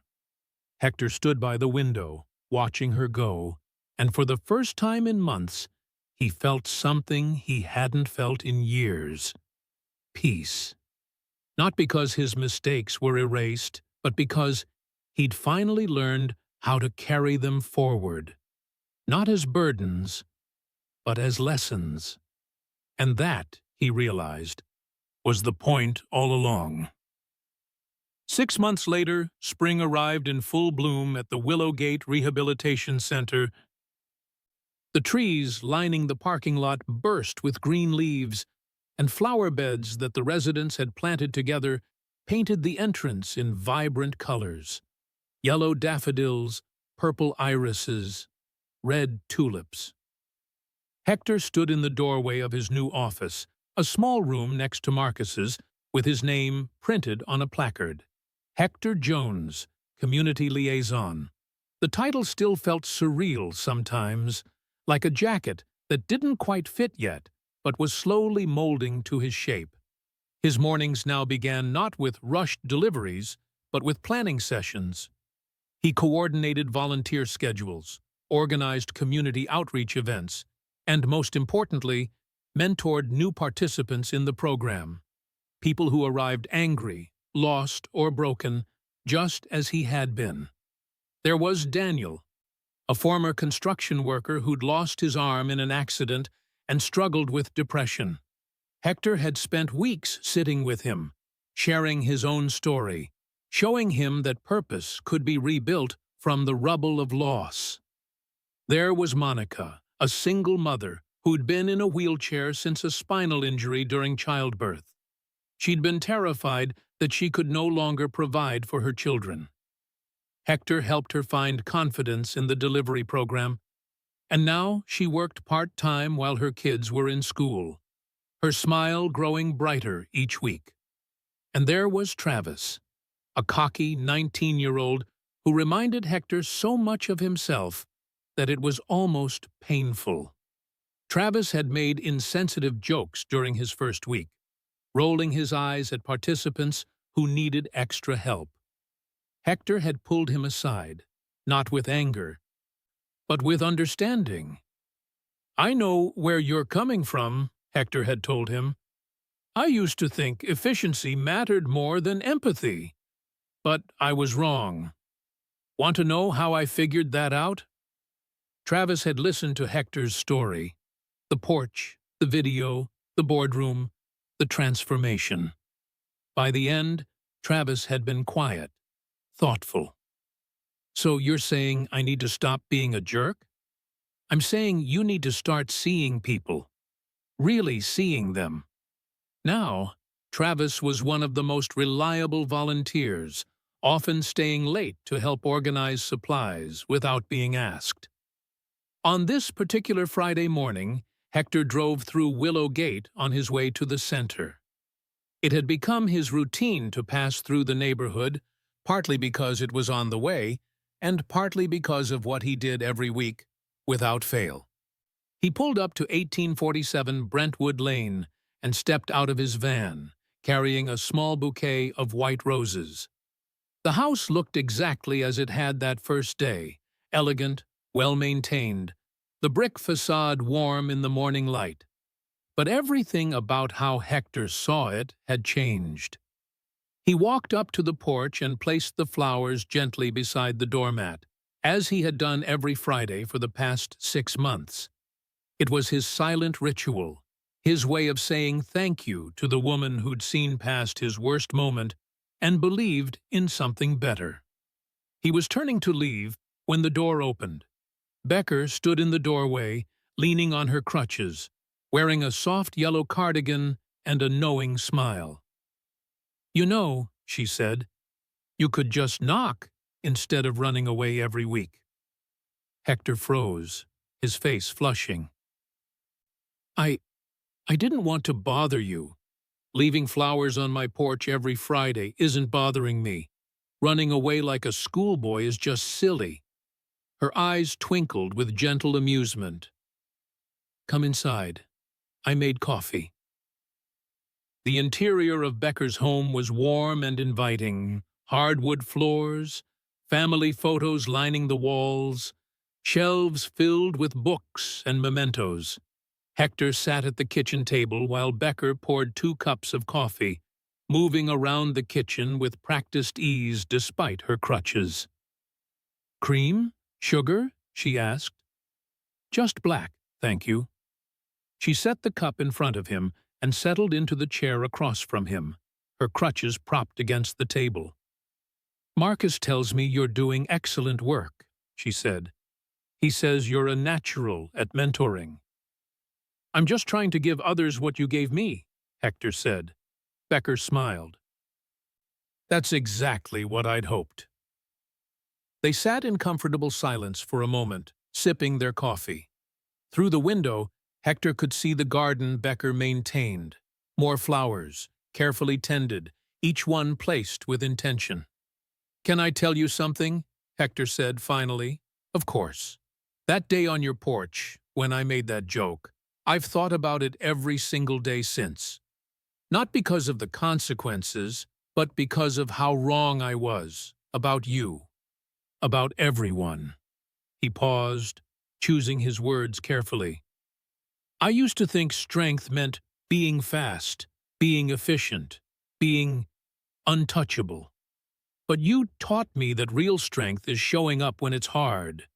Hector stood by the window, watching her go, and for the first time in months, he felt something he hadn't felt in years. Peace. Not because his mistakes were erased, but because he'd finally learned how to carry them forward. Not as burdens, but as lessons. And that, he realized, was the point all along. 6 months later, spring arrived in full bloom at the Willowgate Rehabilitation Center. The trees lining the parking lot burst with green leaves, and flower beds that the residents had planted together painted the entrance in vibrant colors: yellow daffodils, purple irises, red tulips. Hector stood in the doorway of his new office, a small room next to Marcus's, with his name printed on a placard. Hector Jones, Community Liaison. The title still felt surreal sometimes, like a jacket that didn't quite fit yet, but was slowly molding to his shape. His mornings now began not with rushed deliveries, but with planning sessions. He coordinated volunteer schedules, organized community outreach events, and most importantly, mentored new participants in the program. People who arrived angry, lost, or broken, just as he had been. There was Daniel, a former construction worker who'd lost his arm in an accident and struggled with depression. Hector had spent weeks sitting with him, sharing his own story, showing him that purpose could be rebuilt from the rubble of loss. There was Monica, a single mother who'd been in a wheelchair since a spinal injury during childbirth. She'd been terrified that she could no longer provide for her children. Hector helped her find confidence in the delivery program, and now she worked part-time while her kids were in school, her smile growing brighter each week. And there was Travis, a cocky 19-year-old who reminded Hector so much of himself that it was almost painful. Travis had made insensitive jokes during his first week, rolling his eyes at participants who needed extra help. Hector had pulled him aside, not with anger, but with understanding. "I know where you're coming from," Hector had told him. "I used to think efficiency mattered more than empathy, but I was wrong. Want to know how I figured that out?" Travis had listened to Hector's story: the porch, the video, the boardroom, the transformation. By the end, Travis had been quiet, thoughtful. "So you're saying I need to stop being a jerk?" "I'm saying you need to start seeing people, really seeing them." Now, Travis was one of the most reliable volunteers, often staying late to help organize supplies without being asked. On this particular Friday morning, Hector drove through Willow Gate on his way to the center. It had become his routine to pass through the neighborhood, partly because it was on the way, and partly because of what he did every week, without fail. He pulled up to 1847 Brentwood Lane and stepped out of his van, carrying a small bouquet of white roses. The house looked exactly as it had that first day, elegant, well-maintained, the brick facade warm in the morning light. But everything about how Hector saw it had changed. He walked up to the porch and placed the flowers gently beside the doormat, as he had done every Friday for the past 6 months. It was his silent ritual, his way of saying thank you to the woman who'd seen past his worst moment and believed in something better. He was turning to leave when the door opened. Becker stood in the doorway, leaning on her crutches, wearing a soft yellow cardigan and a knowing smile. "You know," she said, "you could just knock instead of running away every week." Hector froze, his face flushing. I didn't want to bother you. Leaving flowers on my porch every Friday isn't bothering me. Running away like a schoolboy is just silly." Her eyes twinkled with gentle amusement. "Come inside. I made coffee." The interior of Becker's home was warm and inviting. Hardwood floors, family photos lining the walls, shelves filled with books and mementos. Hector sat at the kitchen table while Becker poured 2 cups of coffee, moving around the kitchen with practiced ease despite her crutches. "Cream? Sugar?" she asked. "Just black, thank you." She set the cup in front of him and settled into the chair across from him, her crutches propped against the table. Marcus tells me you're doing excellent work, she said. He says you're a natural at mentoring. I'm just trying to give others what you gave me, Hector said. Becker smiled. That's exactly what I'd hoped. They sat in comfortable silence for a moment, sipping their coffee. Through the window, Hector could see the garden Becker maintained. More flowers, carefully tended, each one placed with intention. Can I tell you something? Hector said finally. Of course. That day on your porch, when I made that joke, I've thought about it every single day since. Not because of the consequences, but because of how wrong I was about you, about everyone. He paused, choosing his words carefully. I used to think strength meant being fast, being efficient, being untouchable. But you taught me that real strength is showing up when it's hard.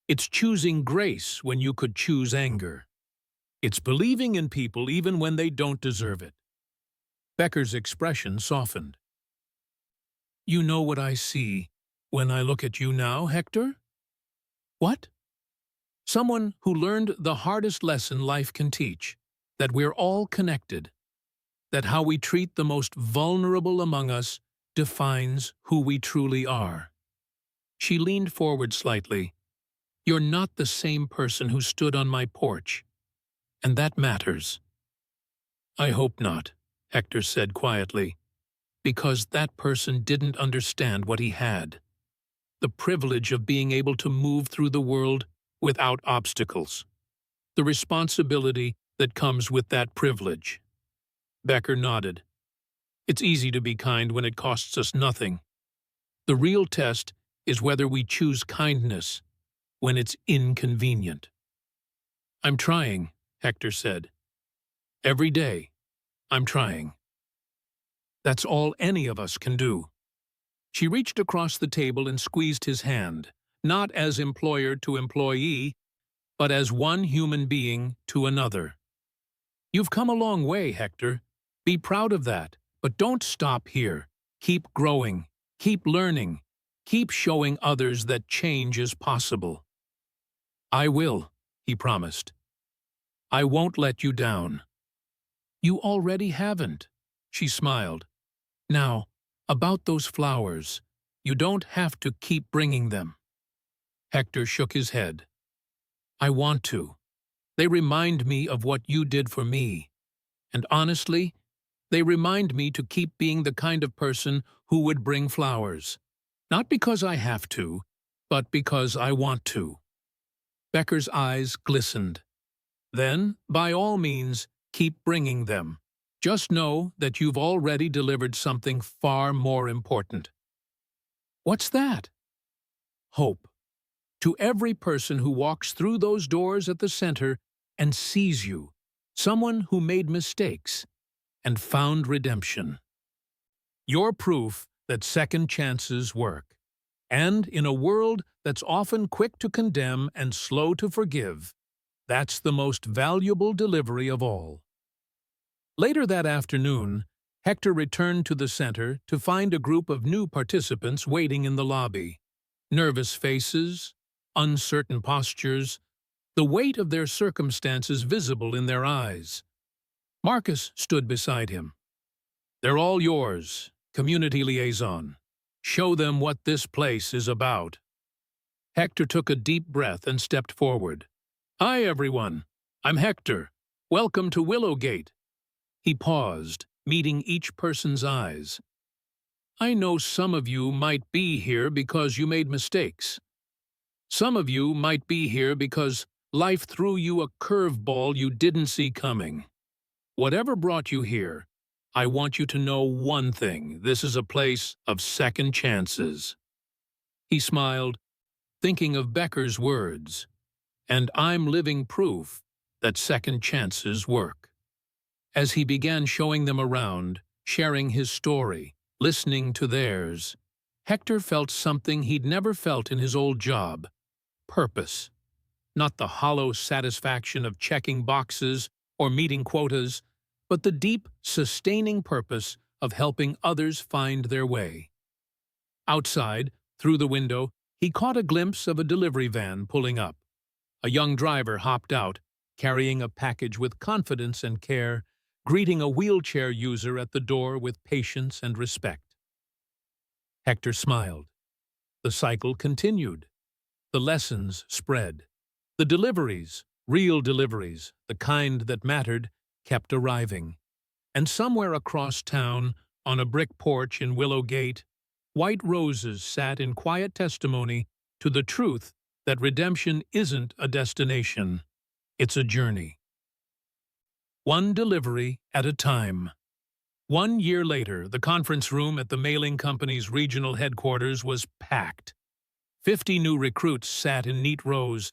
It's choosing grace when you could choose anger. It's believing in people even when they don't deserve it. Becker's expression softened. You know what I see when I look at you now, Hector? What? Someone who learned the hardest lesson life can teach, that we're all connected, that how we treat the most vulnerable among us defines who we truly are. She leaned forward slightly. You're not the same person who stood on my porch, and that matters. I hope not, Hector said quietly, because that person didn't understand what he had. The privilege of being able to move through the world without obstacles. The responsibility that comes with that privilege. Becker nodded. It's easy to be kind when it costs us nothing. The real test is whether we choose kindness when it's inconvenient. I'm trying, Hector said. Every day, I'm trying. That's all any of us can do. She reached across the table and squeezed his hand, not as employer to employee, but as one human being to another. You've come a long way, Hector. Be proud of that, but don't stop here. Keep growing, keep learning, keep showing others that change is possible. I will, he promised. I won't let you down. You already haven't, she smiled. Now, about those flowers, you don't have to keep bringing them. Hector shook his head. I want to. They remind me of what you did for me. And honestly, they remind me to keep being the kind of person who would bring flowers. Not because I have to, but because I want to. Becker's eyes glistened. Then, by all means, keep bringing them. Just know that you've already delivered something far more important. What's that? Hope. To every person who walks through those doors at the center and sees you, someone who made mistakes and found redemption. You're proof that second chances work. And in a world that's often quick to condemn and slow to forgive, that's the most valuable delivery of all. Later that afternoon, Hector returned to the center to find a group of new participants waiting in the lobby. Nervous faces, uncertain postures, the weight of their circumstances visible in their eyes. Marcus stood beside him. They're all yours, community liaison. Show them what this place is about. Hector took a deep breath and stepped forward. Hi, everyone. I'm Hector. Welcome to Willowgate. He paused, meeting each person's eyes. I know some of you might be here because you made mistakes. Some of you might be here because life threw you a curveball you didn't see coming. Whatever brought you here, I want you to know one thing. This is a place of second chances. He smiled, thinking of Becker's words. And I'm living proof that second chances work. As he began showing them around, sharing his story, listening to theirs, Hector felt something he'd never felt in his old job. Purpose. Not the hollow satisfaction of checking boxes or meeting quotas, but the deep, sustaining purpose of helping others find their way. Outside, through the window, he caught a glimpse of a delivery van pulling up. A young driver hopped out, carrying a package with confidence and care, greeting a wheelchair user at the door with patience and respect. Hector smiled. The cycle continued. The lessons spread. The deliveries, real deliveries, the kind that mattered, kept arriving. And somewhere across town, on a brick porch in Willow Gate, white roses sat in quiet testimony to the truth that redemption isn't a destination, it's a journey. One delivery at a time. 1 year later, the conference room at the mailing company's regional headquarters was packed. 50 new recruits sat in neat rows,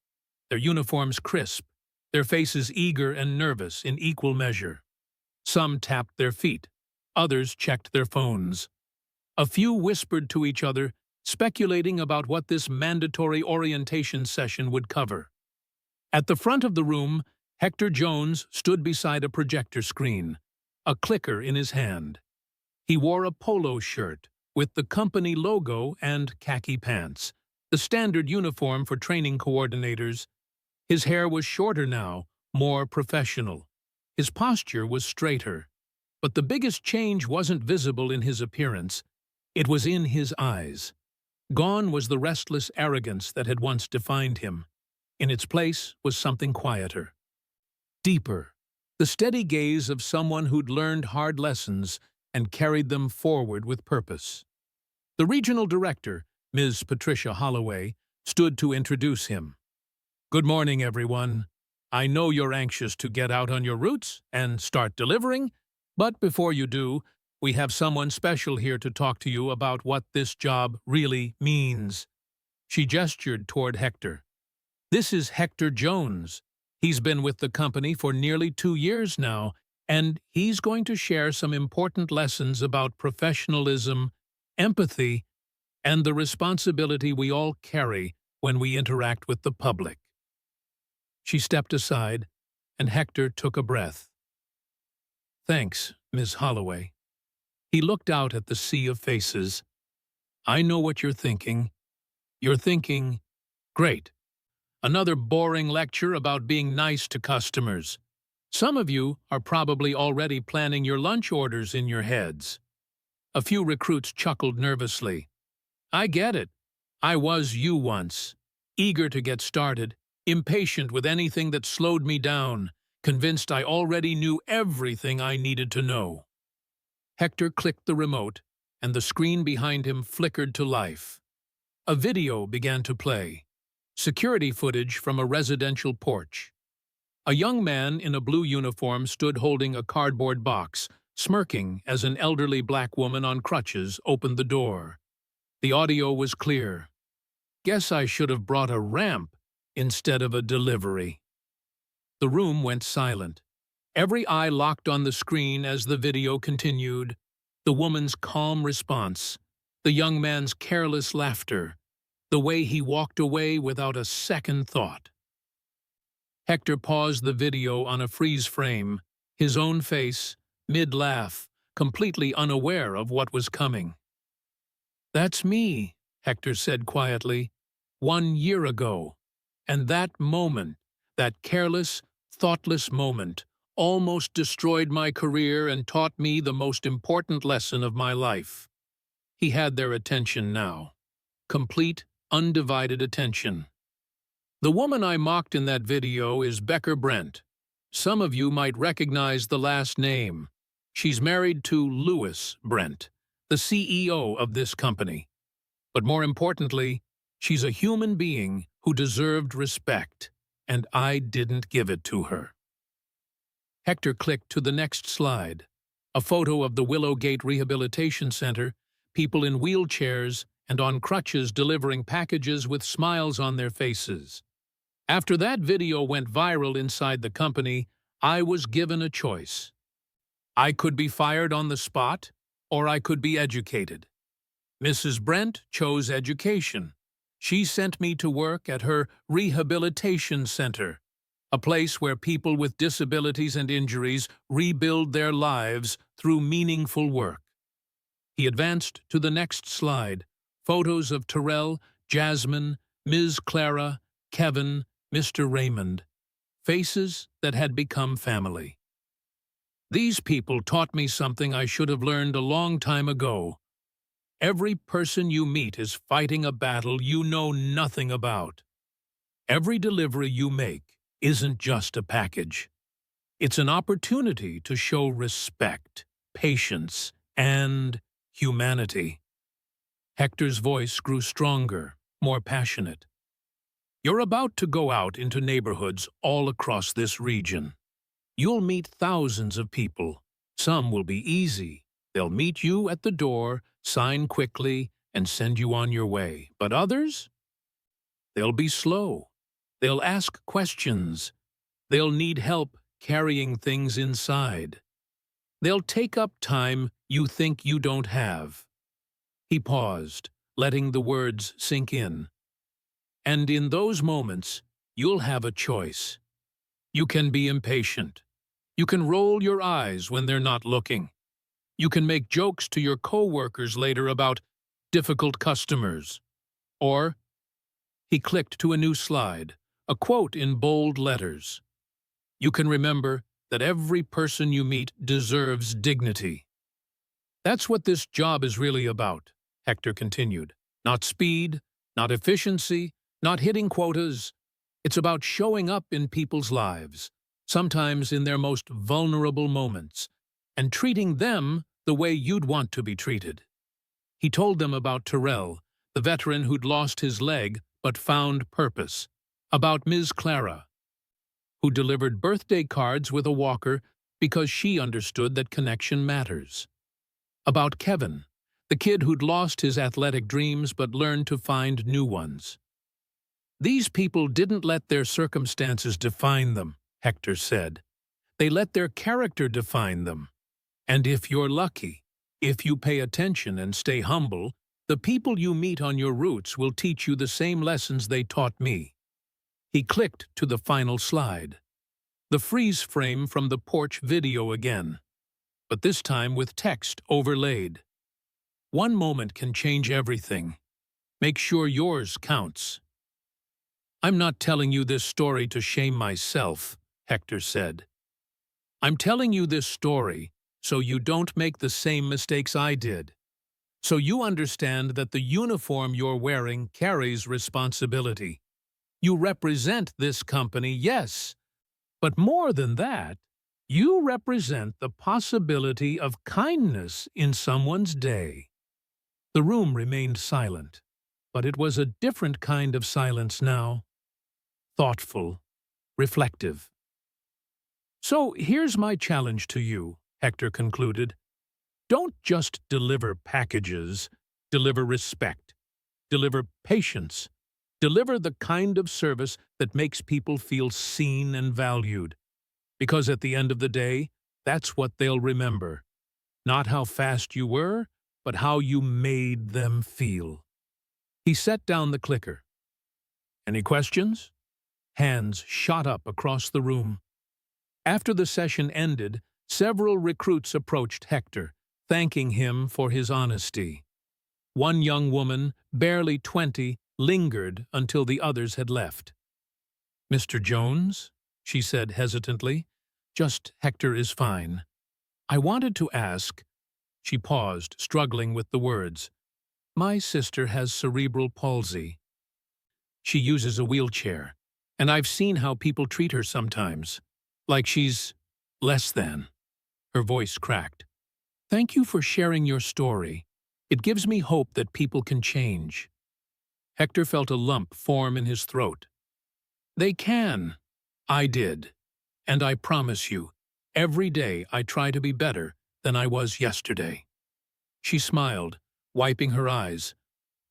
their uniforms crisp, their faces eager and nervous in equal measure. Some tapped their feet, others checked their phones. A few whispered to each other, speculating about what this mandatory orientation session would cover. At the front of the room, Hector Jones stood beside a projector screen, a clicker in his hand. He wore a polo shirt with the company logo and khaki pants, the standard uniform for training coordinators. His hair was shorter now, more professional. His posture was straighter. But the biggest change wasn't visible in his appearance. It was in his eyes. Gone was the restless arrogance that had once defined him. In its place was something quieter, deeper, the steady gaze of someone who'd learned hard lessons and carried them forward with purpose. The regional director, Ms. Patricia Holloway, stood to introduce him. "Good morning, everyone. I know you're anxious to get out on your routes and start delivering, but before you do, we have someone special here to talk to you about what this job really means." She gestured toward Hector. "This is Hector Jones. He's been with the company for nearly 2 years now, and he's going to share some important lessons about professionalism, empathy, and the responsibility we all carry when we interact with the public." She stepped aside, and Hector took a breath. "Thanks, Ms. Holloway." He looked out at the sea of faces. "I know what you're thinking. You're thinking, great. Another boring lecture about being nice to customers. Some of you are probably already planning your lunch orders in your heads." A few recruits chuckled nervously. "I get it. I was you once. Eager to get started, impatient with anything that slowed me down, convinced I already knew everything I needed to know." Hector clicked the remote, and the screen behind him flickered to life. A video began to play. Security footage from a residential porch. A young man in a blue uniform stood holding a cardboard box, smirking as an elderly black woman on crutches opened the door. The audio was clear. "Guess I should have brought a ramp instead of a delivery." The room went silent. Every eye locked on the screen as the video continued. The woman's calm response, the young man's careless laughter, the way he walked away without a second thought. Hector paused the video on a freeze frame, his own face, mid-laugh, completely unaware of what was coming. "That's me," Hector said quietly, "1 year ago. And that moment, that careless, thoughtless moment, almost destroyed my career and taught me the most important lesson of my life." He had their attention now. Complete, undivided attention. "The woman I mocked in that video is Becker Brent. Some of you might recognize the last name. She's married to Louis Brent, the CEO of this company. But more importantly, she's a human being who deserved respect, and I didn't give it to her." Hector clicked to the next slide. A photo of the Willow Gate Rehabilitation Center, people in wheelchairs and on crutches delivering packages with smiles on their faces. After that video went viral inside the company, I was given a choice. I could be fired on the spot, or I could be educated. Mrs. Brent chose education. She sent me to work at her rehabilitation center, a place where people with disabilities and injuries rebuild their lives through meaningful work. He advanced to the next slide, Photos of Terrell, Jasmine, Ms. Clara, Kevin, Mr. Raymond. Faces that had become family. These people taught me something I should have learned a long time ago. Every person you meet is fighting a battle you know nothing about. Every delivery you make isn't just a package. It's an opportunity to show respect, patience, and humanity. Hector's voice grew stronger, more passionate. You're about to go out into neighborhoods all across this region. You'll meet thousands of people. Some will be easy. They'll meet you at the door, sign quickly, and send you on your way. But others? They'll be slow. They'll ask questions. They'll need help carrying things inside. They'll take up time you think you don't have. He paused, letting the words sink in. And in those moments, you'll have a choice. You can be impatient. You can roll your eyes when they're not looking. You can make jokes to your coworkers later about difficult customers. Or, he clicked to a new slide, a quote in bold letters. You can remember that every person you meet deserves dignity. That's what this job is really about, Hector continued. Not speed, not efficiency, not hitting quotas. It's about showing up in people's lives, sometimes in their most vulnerable moments, and treating them the way you'd want to be treated. He told them about Terrell, the veteran who'd lost his leg but found purpose, about Ms. Clara, who delivered birthday cards with a walker because she understood that connection matters, about Kevin, the kid who'd lost his athletic dreams but learned to find new ones. These people didn't let their circumstances define them, Hector said. They let their character define them. And if you're lucky, if you pay attention and stay humble, the people you meet on your routes will teach you the same lessons they taught me. He clicked to the final slide. The freeze frame from the porch video again, but this time with text overlaid. One moment can change everything. Make sure yours counts. I'm not telling you this story to shame myself, Hector said. I'm telling you this story so you don't make the same mistakes I did. So you understand that the uniform you're wearing carries responsibility. You represent this company, yes, but more than that, you represent the possibility of kindness in someone's day. The room remained silent, but it was a different kind of silence now. Thoughtful, reflective. So here's my challenge to you, Hector concluded. Don't just deliver packages, deliver respect, deliver patience, deliver the kind of service that makes people feel seen and valued. Because at the end of the day, that's what they'll remember. Not how fast you were, but how you made them feel. He set down the clicker. Any questions? Hands shot up across the room. After the session ended, several recruits approached Hector, thanking him for his honesty. One young woman, barely 20, lingered until the others had left. "Mr. Jones?" she said hesitantly. "Just Hector is fine. I wanted to ask—" She paused, struggling with the words. "My sister has cerebral palsy. She uses a wheelchair, and I've seen how people treat her sometimes, like she's less than." Her voice cracked. "Thank you for sharing your story. It gives me hope that people can change." Hector felt a lump form in his throat. "They can. I did. And I promise you, every day I try to be better than I was yesterday." She smiled, wiping her eyes.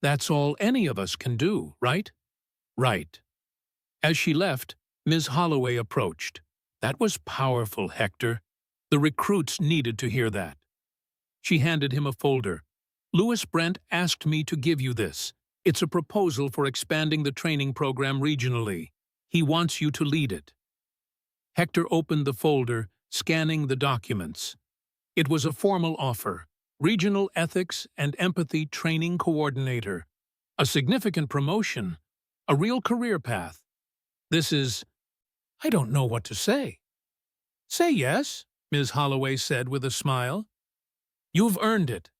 "That's all any of us can do, right?" "Right." As she left, Ms. Holloway approached. "That was powerful, Hector. The recruits needed to hear that." She handed him a folder. "Louis Brent asked me to give you this. It's a proposal for expanding the training program regionally. He wants you to lead it." Hector opened the folder, scanning the documents. It was a formal offer, Regional Ethics and Empathy Training Coordinator. A significant promotion. A real career path. This is... I don't know what to say. Say yes, Ms. Holloway said with a smile. You've earned it.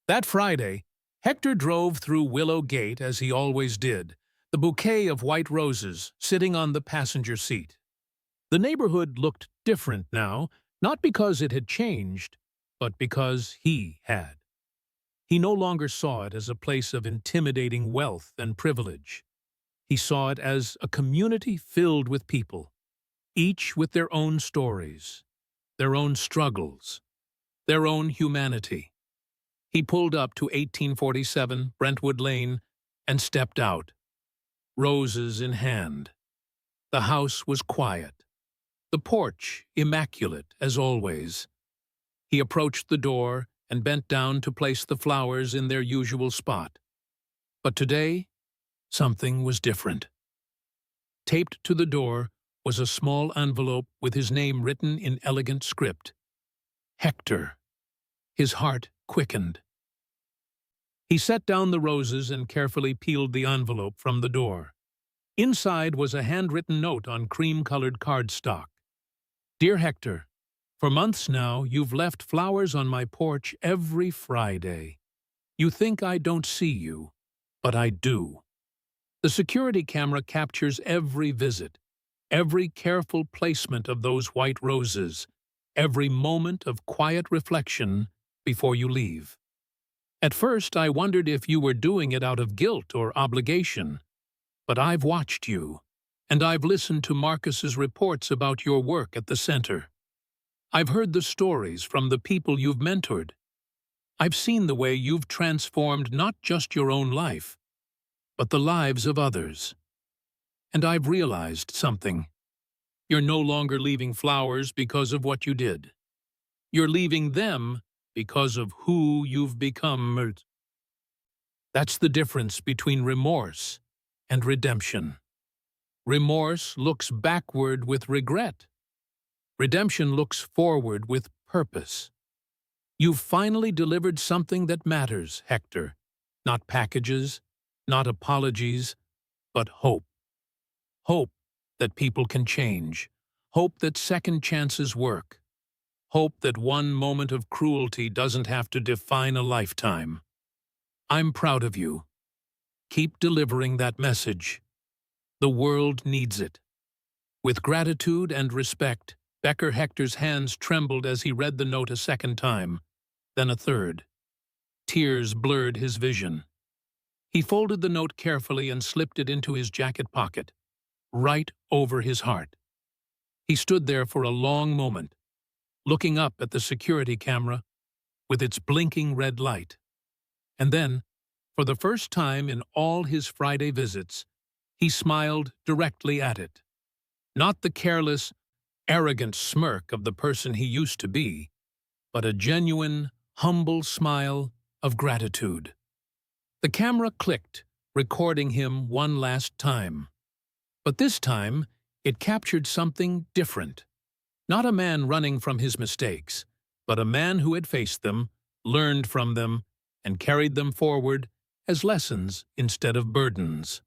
That Friday, Hector drove through Willow Gate as he always did, the bouquet of white roses sitting on the passenger seat. The neighborhood looked different now, not because it had changed, but because he had. He no longer saw it as a place of intimidating wealth and privilege. He saw it as a community filled with people, each with their own stories, their own struggles, their own humanity. He pulled up to 1847 Brentwood Lane and stepped out, roses in hand. The house was quiet, the porch immaculate as always. He approached the door and bent down to place the flowers in their usual spot. But today, something was different. Taped to the door was a small envelope with his name written in elegant script. Hector. His heart quickened. He set down the roses and carefully peeled the envelope from the door. Inside was a handwritten note on cream-colored cardstock. Dear Hector, for months now you've left flowers on my porch every Friday. You think I don't see you, but I do. The security camera captures every visit, every careful placement of those white roses, every moment of quiet reflection before you leave. At first, I wondered if you were doing it out of guilt or obligation, but I've watched you, and I've listened to Marcus's reports about your work at the center. I've heard the stories from the people you've mentored. I've seen the way you've transformed not just your own life, but the lives of others. And I've realized something. You're no longer leaving flowers because of what you did. You're leaving them because of who you've become. That's the difference between remorse and redemption. Remorse looks backward with regret. Redemption looks forward with purpose. You've finally delivered something that matters, Hector. Not packages, not apologies, but hope. Hope that people can change. Hope that second chances work. Hope that one moment of cruelty doesn't have to define a lifetime. I'm proud of you. Keep delivering that message. The world needs it. With gratitude and respect, Becker Hector's hands trembled as he read the note a second time, then a third. Tears blurred his vision. He folded the note carefully and slipped it into his jacket pocket, right over his heart. He stood there for a long moment, looking up at the security camera with its blinking red light. And then, for the first time in all his Friday visits, he smiled directly at it. Not the careless, arrogant smirk of the person he used to be, but a genuine, humble smile of gratitude. The camera clicked, recording him one last time. But this time, it captured something different. Not a man running from his mistakes, but a man who had faced them, learned from them, and carried them forward as lessons instead of burdens.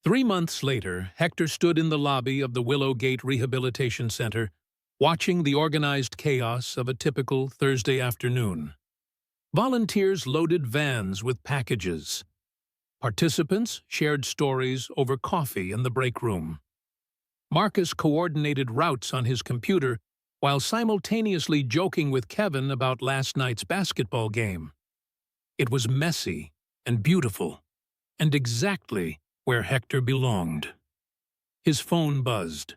3 months later, Hector stood in the lobby of the Willow Gate Rehabilitation Center, watching the organized chaos of a typical Thursday afternoon. Volunteers loaded vans with packages. Participants shared stories over coffee in the break room. Marcus coordinated routes on his computer while simultaneously joking with Kevin about last night's basketball game. It was messy and beautiful, and exactly where Hector belonged. His phone buzzed.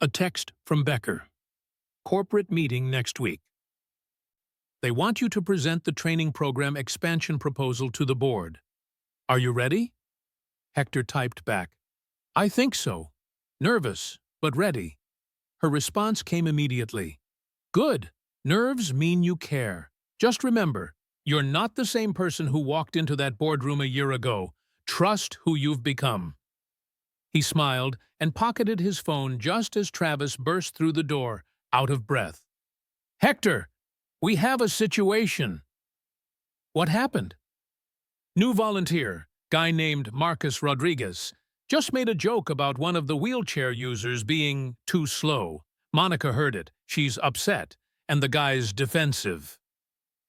A text from Becker. Corporate meeting next week. They want you to present the training program expansion proposal to the board. Are you ready? Hector typed back. I think so. Nervous, but ready. Her response came immediately. Good. Nerves mean you care. Just remember, you're not the same person who walked into that boardroom a year ago. Trust who you've become. He smiled and pocketed his phone just as Travis burst through the door, out of breath. Hector, we have a situation. What happened? New volunteer, guy named Marcus Rodriguez, just made a joke about one of the wheelchair users being too slow. Monica heard it. She's upset, and the guy's defensive.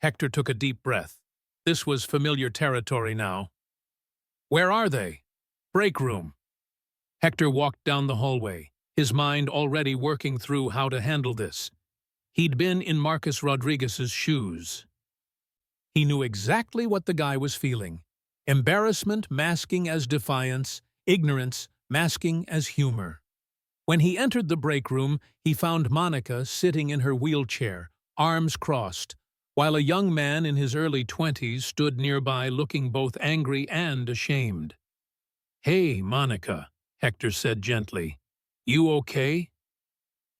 Hector took a deep breath. This was familiar territory now. Where are they? Break room. Hector walked down the hallway, his mind already working through how to handle this. He'd been in Marcus Rodriguez's shoes. He knew exactly what the guy was feeling. Embarrassment masking as defiance, ignorance masking as humor. When he entered the break room, he found Monica sitting in her wheelchair, arms crossed, while a young man in his early 20s stood nearby looking both angry and ashamed. "Hey, Monica," Hector said gently. "You okay?"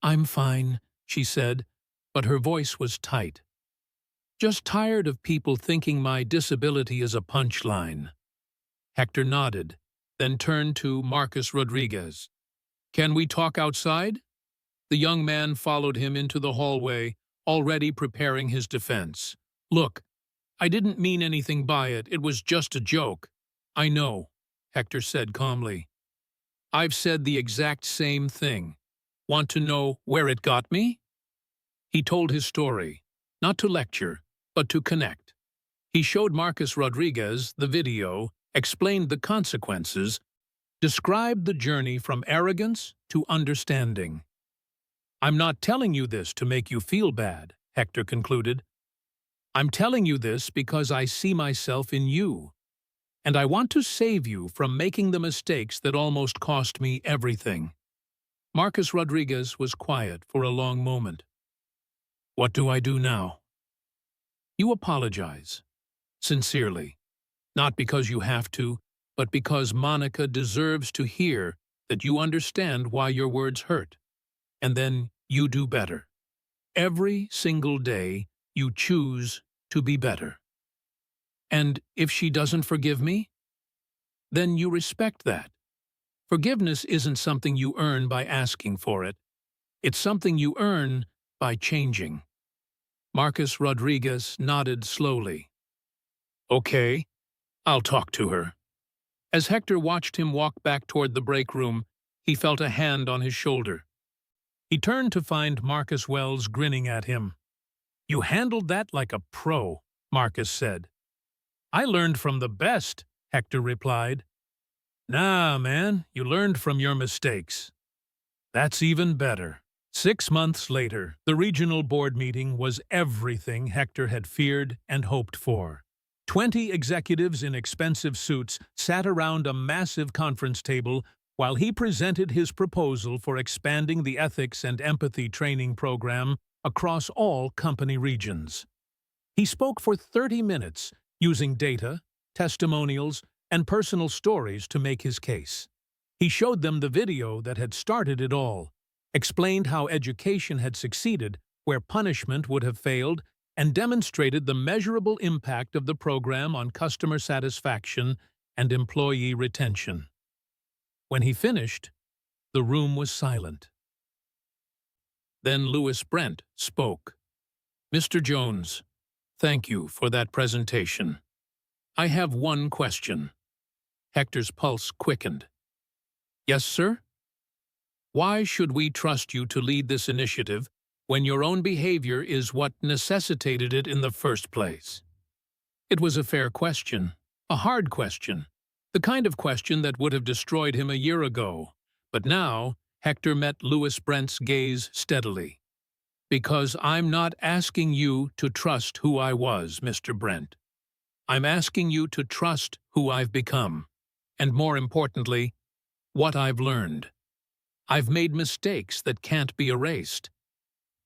"I'm fine," she said, but her voice was tight. "Just tired of people thinking my disability is a punchline." Hector nodded, then turned to Marcus Rodriguez. "Can we talk outside?" The young man followed him into the hallway, already preparing his defense. "Look, I didn't mean anything by it. It was just a joke." "I know," Hector said calmly. "I've said the exact same thing. Want to know where it got me?" He told his story, not to lecture, but to connect. He showed Marcus Rodriguez the video, explained the consequences, described the journey from arrogance to understanding. "I'm not telling you this to make you feel bad," Hector concluded. "I'm telling you this because I see myself in you, and I want to save you from making the mistakes that almost cost me everything." Marcus Rodriguez was quiet for a long moment. "What do I do now?" "You apologize. Sincerely. Not because you have to, but because Monica deserves to hear that you understand why your words hurt. And then you do better. Every single day, you choose to be better. And if she doesn't forgive me, then you respect that. Forgiveness isn't something you earn by asking for it. It's something you earn by changing." Marcus Rodriguez nodded slowly. "Okay, I'll talk to her." As Hector watched him walk back toward the break room, he felt a hand on his shoulder. He turned to find Marcus Wells grinning at him. "You handled that like a pro," Marcus said. "I learned from the best," Hector replied. "Nah, man, you learned from your mistakes." "That's even better." 6 months later, the regional board meeting was everything Hector had feared and hoped for. 20 executives in expensive suits sat around a massive conference table while he presented his proposal for expanding the ethics and empathy training program across all company regions. He spoke for 30 minutes, using data, testimonials, and personal stories to make his case. He showed them the video that had started it all, explained how education had succeeded where punishment would have failed, and demonstrated the measurable impact of the program on customer satisfaction and employee retention. When he finished, the room was silent. Then Louis Brent spoke. "Mr. Jones, thank you for that presentation. I have one question." Hector's pulse quickened. "Yes, sir?" "Why should we trust you to lead this initiative when your own behavior is what necessitated it in the first place?" It was a fair question, a hard question, the kind of question that would have destroyed him a year ago. But now, Hector met Louis Brent's gaze steadily. "Because I'm not asking you to trust who I was, Mr. Brent. I'm asking you to trust who I've become, and more importantly, what I've learned. I've made mistakes that can't be erased.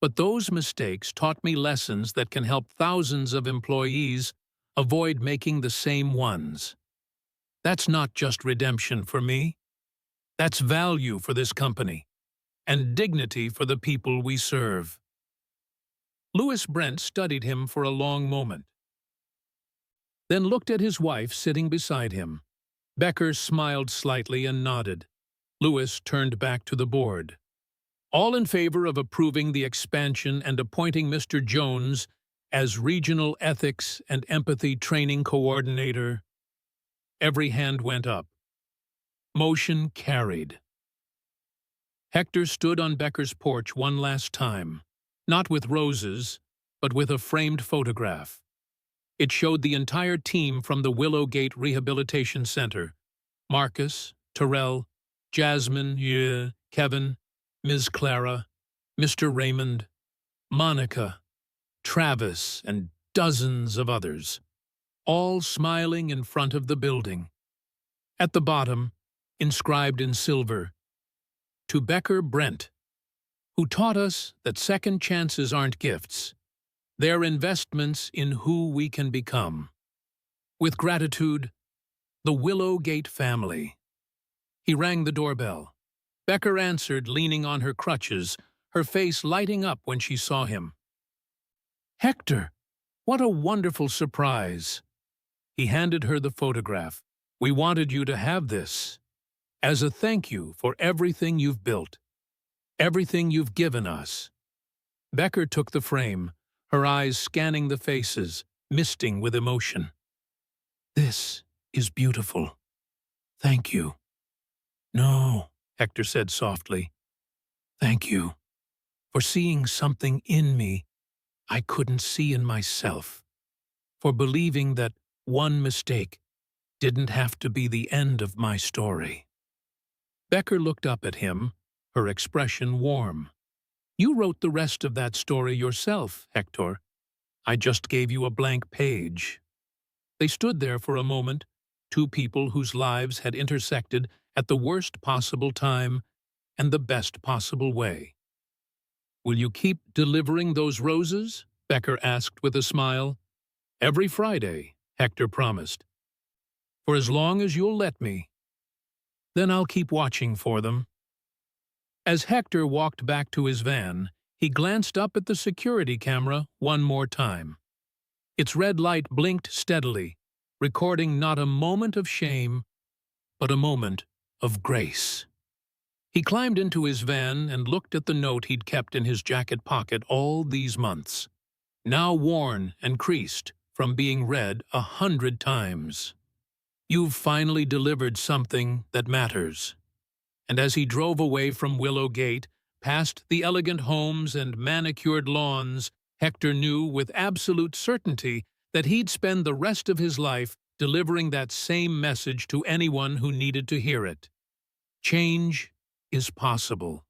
But those mistakes taught me lessons that can help thousands of employees avoid making the same ones. That's not just redemption for me. That's value for this company, and dignity for the people we serve." Louis Brent studied him for a long moment, then looked at his wife sitting beside him. Becker smiled slightly and nodded. Louis turned back to the board. "All in favor of approving the expansion and appointing Mr. Jones As Regional Ethics and Empathy Training Coordinator, every hand went up. Motion carried. Hector stood on Becker's porch one last time, not with roses, but with a framed photograph. It showed the entire team from the Willowgate Rehabilitation Center: Marcus, Terrell, Jasmine, Kevin, Ms. Clara, Mr. Raymond, Monica, Travis, and dozens of others, all smiling in front of the building. At the bottom, inscribed in silver, "To Becker Brent, who taught us that second chances aren't gifts. They're investments in who we can become. With gratitude, the Willowgate family." He rang the doorbell. Becker answered, leaning on her crutches, her face lighting up when she saw him. "Hector, what a wonderful surprise." He handed her the photograph. "We wanted you to have this, as a thank you for everything you've built, everything you've given us." Becker took the frame, her eyes scanning the faces, misting with emotion. "This is beautiful. Thank you." "No," Hector said softly. "Thank you for seeing something in me I couldn't see in myself, for believing that one mistake didn't have to be the end of my story." Becker looked up at him, her expression warm. "You wrote the rest of that story yourself, Hector. I just gave you a blank page." They stood there for a moment, two people whose lives had intersected at the worst possible time and the best possible way. "Will you keep delivering those roses?" Becker asked with a smile. "Every Friday," Hector promised. "For as long as you'll let me. Then I'll keep watching for them." As Hector walked back to his van, he glanced up at the security camera one more time. Its red light blinked steadily, recording not a moment of shame, but a moment of grace. He climbed into his van and looked at the note he'd kept in his jacket pocket all these months, now worn and creased from being read 100 times. "You've finally delivered something that matters." And as he drove away from Willowgate, past the elegant homes and manicured lawns, Hector knew with absolute certainty that he'd spend the rest of his life delivering that same message to anyone who needed to hear it. Change is possible.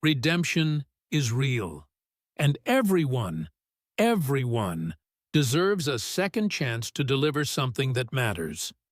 Redemption is real. And everyone deserves a second chance to deliver something that matters.